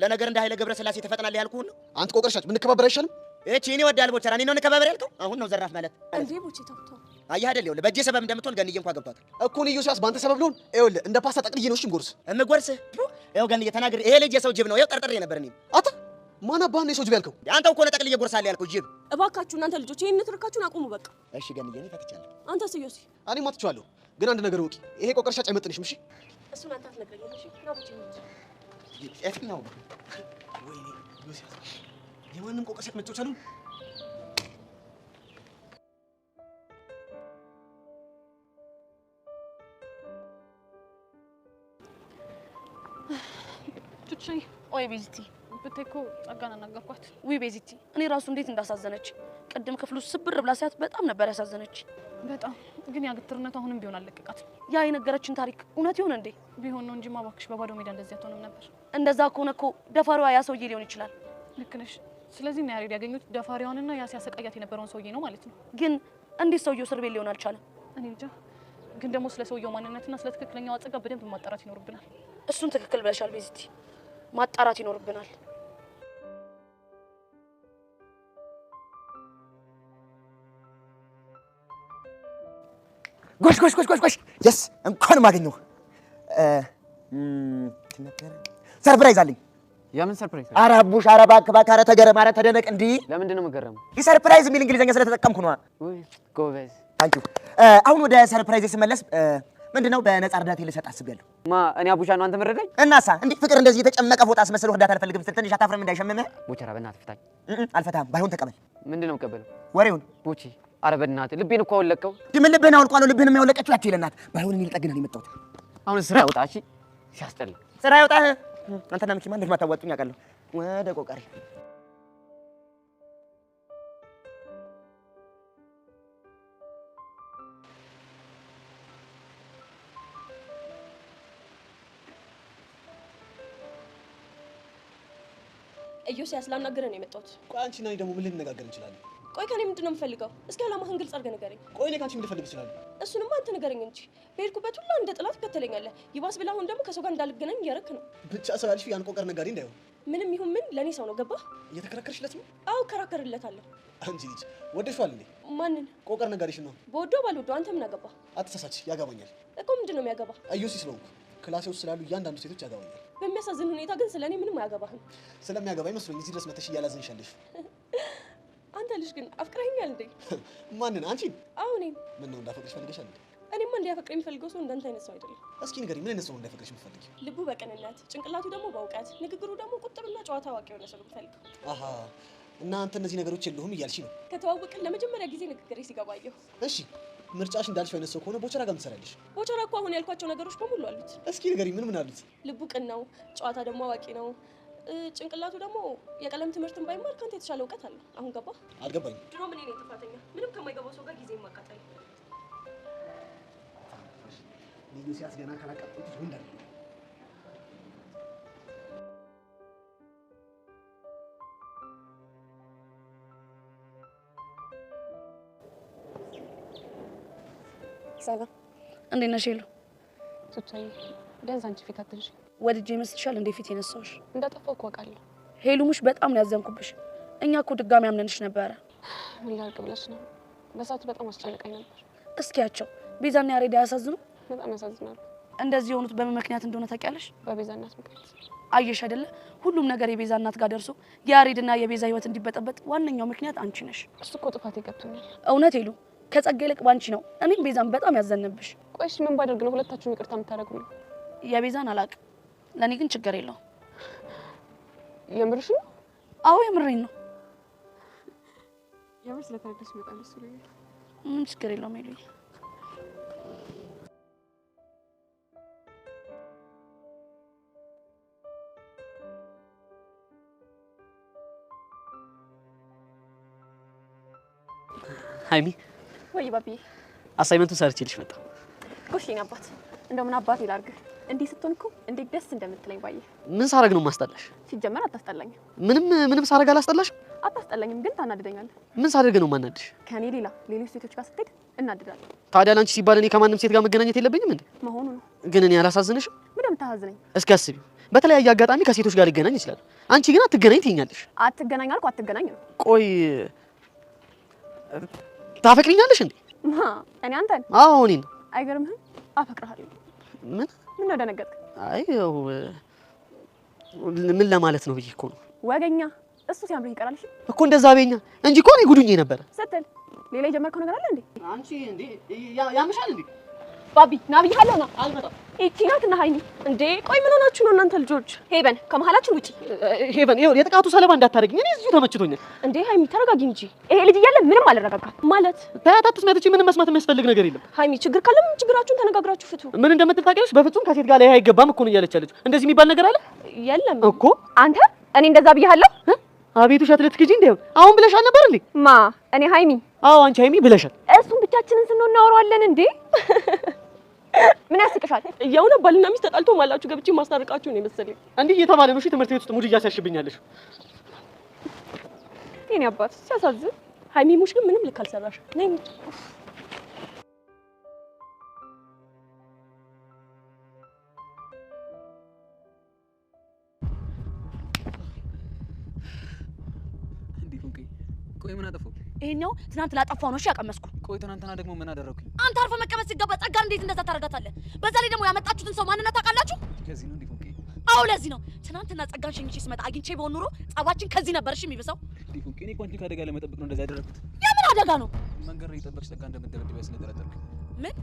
Speaker 8: ለነገር እንደ ኃይለ ገብረ ስላሴ ተፈጥናለህ ያልኩህን ነው።
Speaker 3: አንተ ቆቀርሻች ብንከባበር አይሻልም?
Speaker 8: እቺ እኔ ወዳል ቦቸራ እኔ ነው እንከባበር ያልከው? አሁን ነው ዘራፍ ማለት
Speaker 5: እንዴ ቦቼ ተውቶ
Speaker 8: አየህ አይደል? ይኸውልህ በእጄ ሰበብ እንደምትሆን ገንዬ እንኳን ገብቷታል
Speaker 3: እኮ ነው ኢዮስያስ፣ በአንተ ሰበብ ልሆን ይኸውልህ እንደ ፓስታ ጠቅልዬ ነው እሺ የምጎርስህ።
Speaker 8: የምጎርስህ ይኸው ገንዬ ተናግሬ ይሄ ልጅ የሰው ጅብ ነው። ይኸው ጠርጥሬ ነበር እኔ።
Speaker 3: አታ ማን አባህ ነው የሰው ጅብ ያልከው?
Speaker 8: አንተው እኮ ነው ጠቅልዬ ጎርሳለህ ያልከው ጅብ።
Speaker 5: እባካችሁ እናንተ ልጆች ይሄን ትርካችሁን አቁሙ በቃ።
Speaker 8: እሺ ገንዬ እኔ ፈትቻለሁ።
Speaker 5: አንተስ ኢዮሲ?
Speaker 3: እኔም አትቼዋለሁ፣ ግን አንድ ነገር ወቂ፣ ይሄ ቆቀርሻጭ አይመጥንሽም። እሺ
Speaker 5: እሱን አንተ አትነግረኝም እሺ? ና ቦቼ
Speaker 8: የትኛው ወይኔ ዮሴፍ የማንም ቆቀርሻጭ መጥቶች አሉ።
Speaker 4: ቹቺ ኦይ ቤዚቲ ብታይ እኮ ጸጋን አናገርኳት። ውይ ቤዚቲ እኔ ራሱ እንዴት እንዳሳዘነች ቅድም ክፍሉ ስብር ብላ ሲያት በጣም ነበር ያሳዘነች። በጣም ግን ያግትርነቱ አሁንም ቢሆን አለቀቃት። ያ የነገረችን ታሪክ እውነት ይሁን እንዴ? ቢሆን ነው እንጂ ማባክሽ በባዶ ሜዳ እንደዚህ አትሆንም ነበር። እንደዛ ከሆነ እኮ ደፋሪዋ ያ ሰውዬ ሊሆን ይችላል። ልክ ነሽ። ስለዚህ ነው ያሬድ ያገኙት ደፋሪዋንና ያ ሲያሰቃያት የነበረውን ሰውዬ ነው ማለት ነው። ግን እንዴት ሰውዬው እስር ቤት ሊሆን አልቻለም? እኔ እንጃ። ግን ደግሞ ስለ ሰውዬው ማንነትና ስለ ትክክለኛው ጸጋ በደንብ ማጣራት ይኖርብናል። እሱን ትክክል ብለሻል ቤዚቲ፣ ማጣራት ይኖርብናል።
Speaker 8: ጎሽ ጎሽ ጎሽ ጎሽ ጎሽ የስ እንኳንም አገኘሁ። ሰርፕራይዝ አለኝ።
Speaker 6: የምን ሰርፕራይዝ?
Speaker 8: ኧረ አቡሽ፣ ኧረ እባክህ እባክህ፣ ኧረ ተገረም፣ ኧረ ተደነቅ። እንዲህ
Speaker 6: ለምንድን ነው የምገረመው?
Speaker 8: ይህ ሰርፕራይዝ የሚል እንግሊዝኛ ስለተጠቀምኩ ነዋ።
Speaker 6: ውይ ጎበዝ።
Speaker 8: ታንኪዩ። አሁን ወደ ሰርፕራይዝ ስመለስ ምንድነው በነፃ እርዳታ ልሰጥ አስቤያለሁ።
Speaker 6: ማ እኔ አቡሻ ነው አንተ መረዳኝ?
Speaker 8: እናሳ እንዴ ፍቅር እንደዚህ የተጨመቀ ፎጣ አስመስሎ እርዳታ አልፈልግም ስትል ትንሽ አታፍርም? እንዳይሸምምህ።
Speaker 6: ቦቸራ በእናትህ ፍታኝ።
Speaker 8: አልፈታም። ባይሆን ተቀበል።
Speaker 6: ምንድን ነው የምቀበለው?
Speaker 8: ወሬውን።
Speaker 6: ቦቼ ኧረ በእናትህ ልቤን እኮ አወለቀው።
Speaker 8: ምን ልብህን አውልቋለሁ? ልብህን የሚያወለቀችው ያቺ ለናት። ባይሆን እኔ ልጠግንህ ነው የመጣሁት።
Speaker 6: አሁን ስራ ያውጣ። እሺ ሲያስጠላ
Speaker 8: ስራ ያውጣህ። አንተና ምቺ ማን እንደማታዋጡኝ አውቃለሁ። ወደ ቆቀሬ
Speaker 5: ኢዮስያስ ላናግርህ ነው የመጣሁት።
Speaker 3: ቆይ አንቺ እና እኔ ደግሞ ምን ልንነጋገር እንችላለን?
Speaker 5: ቆይ ከኔ ምንድን ነው የምፈልገው? እስኪ አላማህን ግልጽ አድርገህ ንገረኝ።
Speaker 3: ቆይ እኔ ከአንቺ ምን ልፈልግ እችላለሁ?
Speaker 5: እሱንማ አንተ ንገረኝ እንጂ በሄድኩበት ሁሉ እንደ ጥላት ትከተለኛለህ። ይባስ ብለህ አሁን ደግሞ ከሰው ጋር እንዳልገናኝ እያደረክ ነው።
Speaker 3: ብቻ ስላልሽ ያን ቆቀር ነጋዴ እንዳይሆን።
Speaker 5: ምንም ይሁን ምን ለእኔ ሰው ነው። ገባህ?
Speaker 3: እየተከራከርሽለት ነው?
Speaker 5: አዎ እከራከርለታለሁ።
Speaker 3: አንቺ ልጅ ወደሽዋል እንዴ?
Speaker 5: ማንን?
Speaker 3: ቆቀር ነጋዴሽን ነው።
Speaker 5: በወደው ባልወደው አንተ ምን አገባህ?
Speaker 3: አትሳሳች፣ ያገባኛል
Speaker 5: እኮ። ምንድን ነው የሚያገባህ?
Speaker 3: አዩሲ ስለሆንኩ ክላሴ ውስጥ ስላሉ እያንዳንዱ ሴቶች ያገባኛል።
Speaker 5: በሚያሳዝን ሁኔታ ግን ስለኔ ምንም አያገባህም።
Speaker 3: ስለሚያገባኝ መስሎኝ እዚህ ድረስ መተሽ እያላዘንሻለሽ።
Speaker 5: አንተ ልጅ ግን አፍቅረኸኛል እንዴ?
Speaker 3: ማንን? አንቺን?
Speaker 5: አዎ እኔን።
Speaker 3: ምን ነው እንዳፈቅርሽ ፈልገሻል እንዴ?
Speaker 5: እኔማ እንዲያፈቅር የሚፈልገው ሰው እንዳንተ አይነት ሰው አይደለም።
Speaker 9: እስኪ ንገሪኝ፣ ምን አይነት ሰው እንዳይፈቅርሽ የምትፈልጊው?
Speaker 5: ልቡ በቅንነት፣ ጭንቅላቱ ደግሞ በእውቀት፣ ንግግሩ ደግሞ ቁጥብና ጨዋታ አዋቂ የሆነ ሰው የምፈልገው።
Speaker 9: አሃ እና አንተ እነዚህ ነገሮች የለሁም እያልሽ ነው?
Speaker 5: ከተዋወቅን ለመጀመሪያ ጊዜ ንግግሬ ሲገባ አየሁ።
Speaker 9: እሺ ምርጫሽ እንዳልሽው አይነት ሰው ከሆነ ቦቸራ ጋር ትሰራለሽ?
Speaker 5: ቦቸራ እኮ አሁን ያልኳቸው ነገሮች በሙሉ አሉት።
Speaker 9: እስኪ ንገሪኝ፣ ምን አሉት?
Speaker 5: ልቡ ቅን ነው፣ ጨዋታ ደግሞ አዋቂ ነው። ጭንቅላቱ ደግሞ የቀለም ትምህርትን ባይማር ካንተ የተሻለ እውቀት አለው። አሁን ገባ?
Speaker 9: አልገባኝም።
Speaker 5: ድሮ ምን እኔ ጥፋተኛ ምንም ከማይገባው ሰው ጋር ጊዜ ማቃጠል
Speaker 9: ልዩ ሲያስገና ካላቀጥኩት ወንዳል
Speaker 4: ሰላም፣ እንዴት ነሽ ሄሉ?
Speaker 10: ሱቻዬ ቢያንስ አንቺ ፊት አትንሽ።
Speaker 4: ወድጄ ይመስልሻል እንዴ ፊት የነሳሁሽ?
Speaker 10: እንዳጠፋው እኮ አውቃለሁ።
Speaker 4: ሄሉሙሽ በጣም ነው ያዘንኩብሽ። እኛ እኮ ድጋሚ አምነንሽ ነበረ።
Speaker 10: ምን ላድርግ ብለሽ ነው? በሰዓቱ በጣም አስጨንቀኝ ነበር።
Speaker 4: እስኪያቸው ቤዛና ያሬድ አያሳዝኑ?
Speaker 10: በጣም ያሳዝናሉ።
Speaker 4: እንደዚህ የሆኑት በምን ምክንያት እንደሆነ ታውቂያለሽ?
Speaker 10: በቤዛ እናት ምክንያት።
Speaker 4: አየሽ አይደለ? ሁሉም ነገር የቤዛ እናት ጋር ደርሶ የያሬድና የቤዛ ህይወት እንዲበጠበጥ ዋነኛው ምክንያት አንቺ ነሽ።
Speaker 10: እሱ እኮ ጥፋት ይገብቶኛል።
Speaker 4: እውነት ሄሉ፣ ከጸጋ ይልቅ ባንቺ ነው እኔም ቤዛን በጣም ያዘንብሽ።
Speaker 10: ቆይሽ ምን ባደርግ ነው ሁለታችሁም ይቅርታ የምታደርጉልኝ?
Speaker 4: የቤዛን አላውቅም፣ ለእኔ ግን ችግር የለውም።
Speaker 10: የምርሽ ነው?
Speaker 4: አዎ የምሬን ነው።
Speaker 10: የምር ስለተረዳሽ በጣም ደስ ብሎኛል።
Speaker 4: ምን ችግር የለውም ሄሉ።
Speaker 7: ሃይሚ
Speaker 5: ወይ ባቢ፣
Speaker 7: አሳይመንቱን ሰርቼልሽ መጣሁ።
Speaker 5: ጎሽ የኔ አባት፣ እንደው ምን አባት ይላርግ። እንዲህ ስትሆን እኮ እንዴት ደስ እንደምትለኝ ባየ።
Speaker 7: ምን ሳረግ ነው ማስጠላሽ?
Speaker 5: ሲጀመር አታስጠላኝም።
Speaker 7: ምንም ሳረግ አላስጠላሽም?
Speaker 5: አታስጠላኝም፣ ግን ታናድደኛለህ።
Speaker 7: ምን ሳደርግ ነው ማናድሽ?
Speaker 5: ከኔ ሌላ ሌሎች ሴቶች ጋር ስትሄድ እናድዳለሁ።
Speaker 7: ታዲያ ላንቺ ሲባል እኔ ከማንም ሴት ጋር መገናኘት የለብኝም እንዴ?
Speaker 5: መሆኑ ነው።
Speaker 7: ግን እኔ አላሳዝንሽም?
Speaker 5: ምንም ታሳዝነኝ።
Speaker 7: እስኪ አስቢው፣ በተለያየ አጋጣሚ ከሴቶች ጋር ሊገናኝ ይችላል። አንቺ ግን አትገናኝ ትይኛለሽ።
Speaker 5: አትገናኝ አልኩ፣ አትገናኝ ነው።
Speaker 7: ቆይ ታፈቅሪኛለሽ እንዴ?
Speaker 5: እኔ አንተን?
Speaker 7: አዎ እኔን።
Speaker 5: አይገርምህም? አፈቅርሃለሁ። ምን ነው ደነገጥክ?
Speaker 7: አይ ያው ምን ለማለት ነው ብዬ እኮ ነው።
Speaker 5: ወገኛ፣ እሱ ሲያምርህ ይቀራል። እሺ
Speaker 7: እኮ እንደዛ በኛ እንጂ እኮ እኔ ጉዱኜ ነበር
Speaker 5: ስትል ሌላ የጀመርከው ነገር አለ እንዴ?
Speaker 7: አንቺ እንዴ ያምሻል እንዴ?
Speaker 5: ባቢ ና ብያለሁ። ና
Speaker 7: አልመጣም።
Speaker 5: እቺ ናት እና ሃይሚ እንዴ! ቆይ ምን ሆናችሁ ነው እናንተ ልጆች? ሄቨን ከመሀላችን ውጪ።
Speaker 7: ሄቨን ይኸው የጥቃቱ ሰለባ እንዳታደርጊኝ። እኔ እዚሁ ተመችቶኛል።
Speaker 5: እንዴ ሃይሚ ተረጋጊ እንጂ። ይሄ ልጅ እያለ ምንም አልረጋጋም ማለት
Speaker 7: ታያታቱስ መጥቼ ምንም መስማት የሚያስፈልግ ነገር የለም።
Speaker 5: ሃይሚ ችግር ካለም ችግራችሁን ተነጋግራችሁ ፍቱ።
Speaker 7: ምን እንደምትል ታውቂያለሽ? በፍጹም ከሴት ጋር ላይ አይገባም እኮ ነው እያለች ያለችው። እንደዚህ የሚባል ነገር አለ?
Speaker 5: የለም
Speaker 7: እኮ
Speaker 5: አንተ እኔ እንደዛ ብያለሁ?
Speaker 7: አቤቱ ሸት ልትክጂ እንዴ? አሁን ብለሻል ነበር እንዴ?
Speaker 5: ማ እኔ ሃይሚ?
Speaker 7: አዎ አንቺ ሃይሚ ብለሻል።
Speaker 5: እሱን ብቻችንን ስንሆን እናወራዋለን እንዴ? ምን ያስቅሻል? የሆነ ባልና ሚስት ተጣልቶ ማላችሁ ገብቼ ማስታረቃችሁ ነው የመሰለኝ።
Speaker 7: እንዴ እየተባለ ነው። እሺ ትምህርት ቤት ውስጥ ሙድ እያሳሽብኛለሽ።
Speaker 5: የኔ አባት ሲያሳዝን። ሃይሚ ሙሽ ግን ምንም ልክ አልሰራሽ። ነይ
Speaker 2: ቆይ ምን አጠፋው?
Speaker 4: ይሄኛው ትናንት ላጠፋው ነው እሺ ያቀመስኩ።
Speaker 2: ቆይ ትናንትና ደግሞ ምን አደረኩኝ?
Speaker 4: አንተ አርፈ መቀመጥ ሲገባ ጸጋን እንዴት እንደዛ ታደርጋታለህ? በዛ ላይ ደግሞ ያመጣችሁትን ሰው ማንነት ታውቃላችሁ?
Speaker 2: ከዚህ ነው እንዴ ፎንቄ?
Speaker 4: አዎ ለዚህ ነው። ትናንትና ጸጋን ሸኝቼ ስመጣ አግኝቼ በሆን ኑሮ ጸባችን ከዚህ ነበር እሺ የሚብሰው።
Speaker 2: እንዴ ፎንቄ፣ እኔ እኮ አንቺን ከአደጋ ለመጠበቅ ነው እንደዛ ያደረኩት።
Speaker 4: የምን አደጋ ነው?
Speaker 2: መንገድ ላይ የጠበቅሽ ጸጋ እንደምትደበድበኝ ስለጠረጠርኩ።
Speaker 4: ምን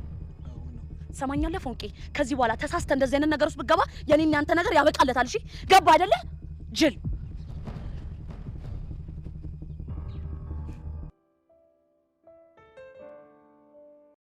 Speaker 4: ሰማኛለህ ፎንቄ? ከዚህ በኋላ ተሳስተ እንደዚህ አይነት ነገር ውስጥ ብትገባ የኔና ያንተ ነገር ያበቃለታል። እሺ ገባ አይደለ ጅል?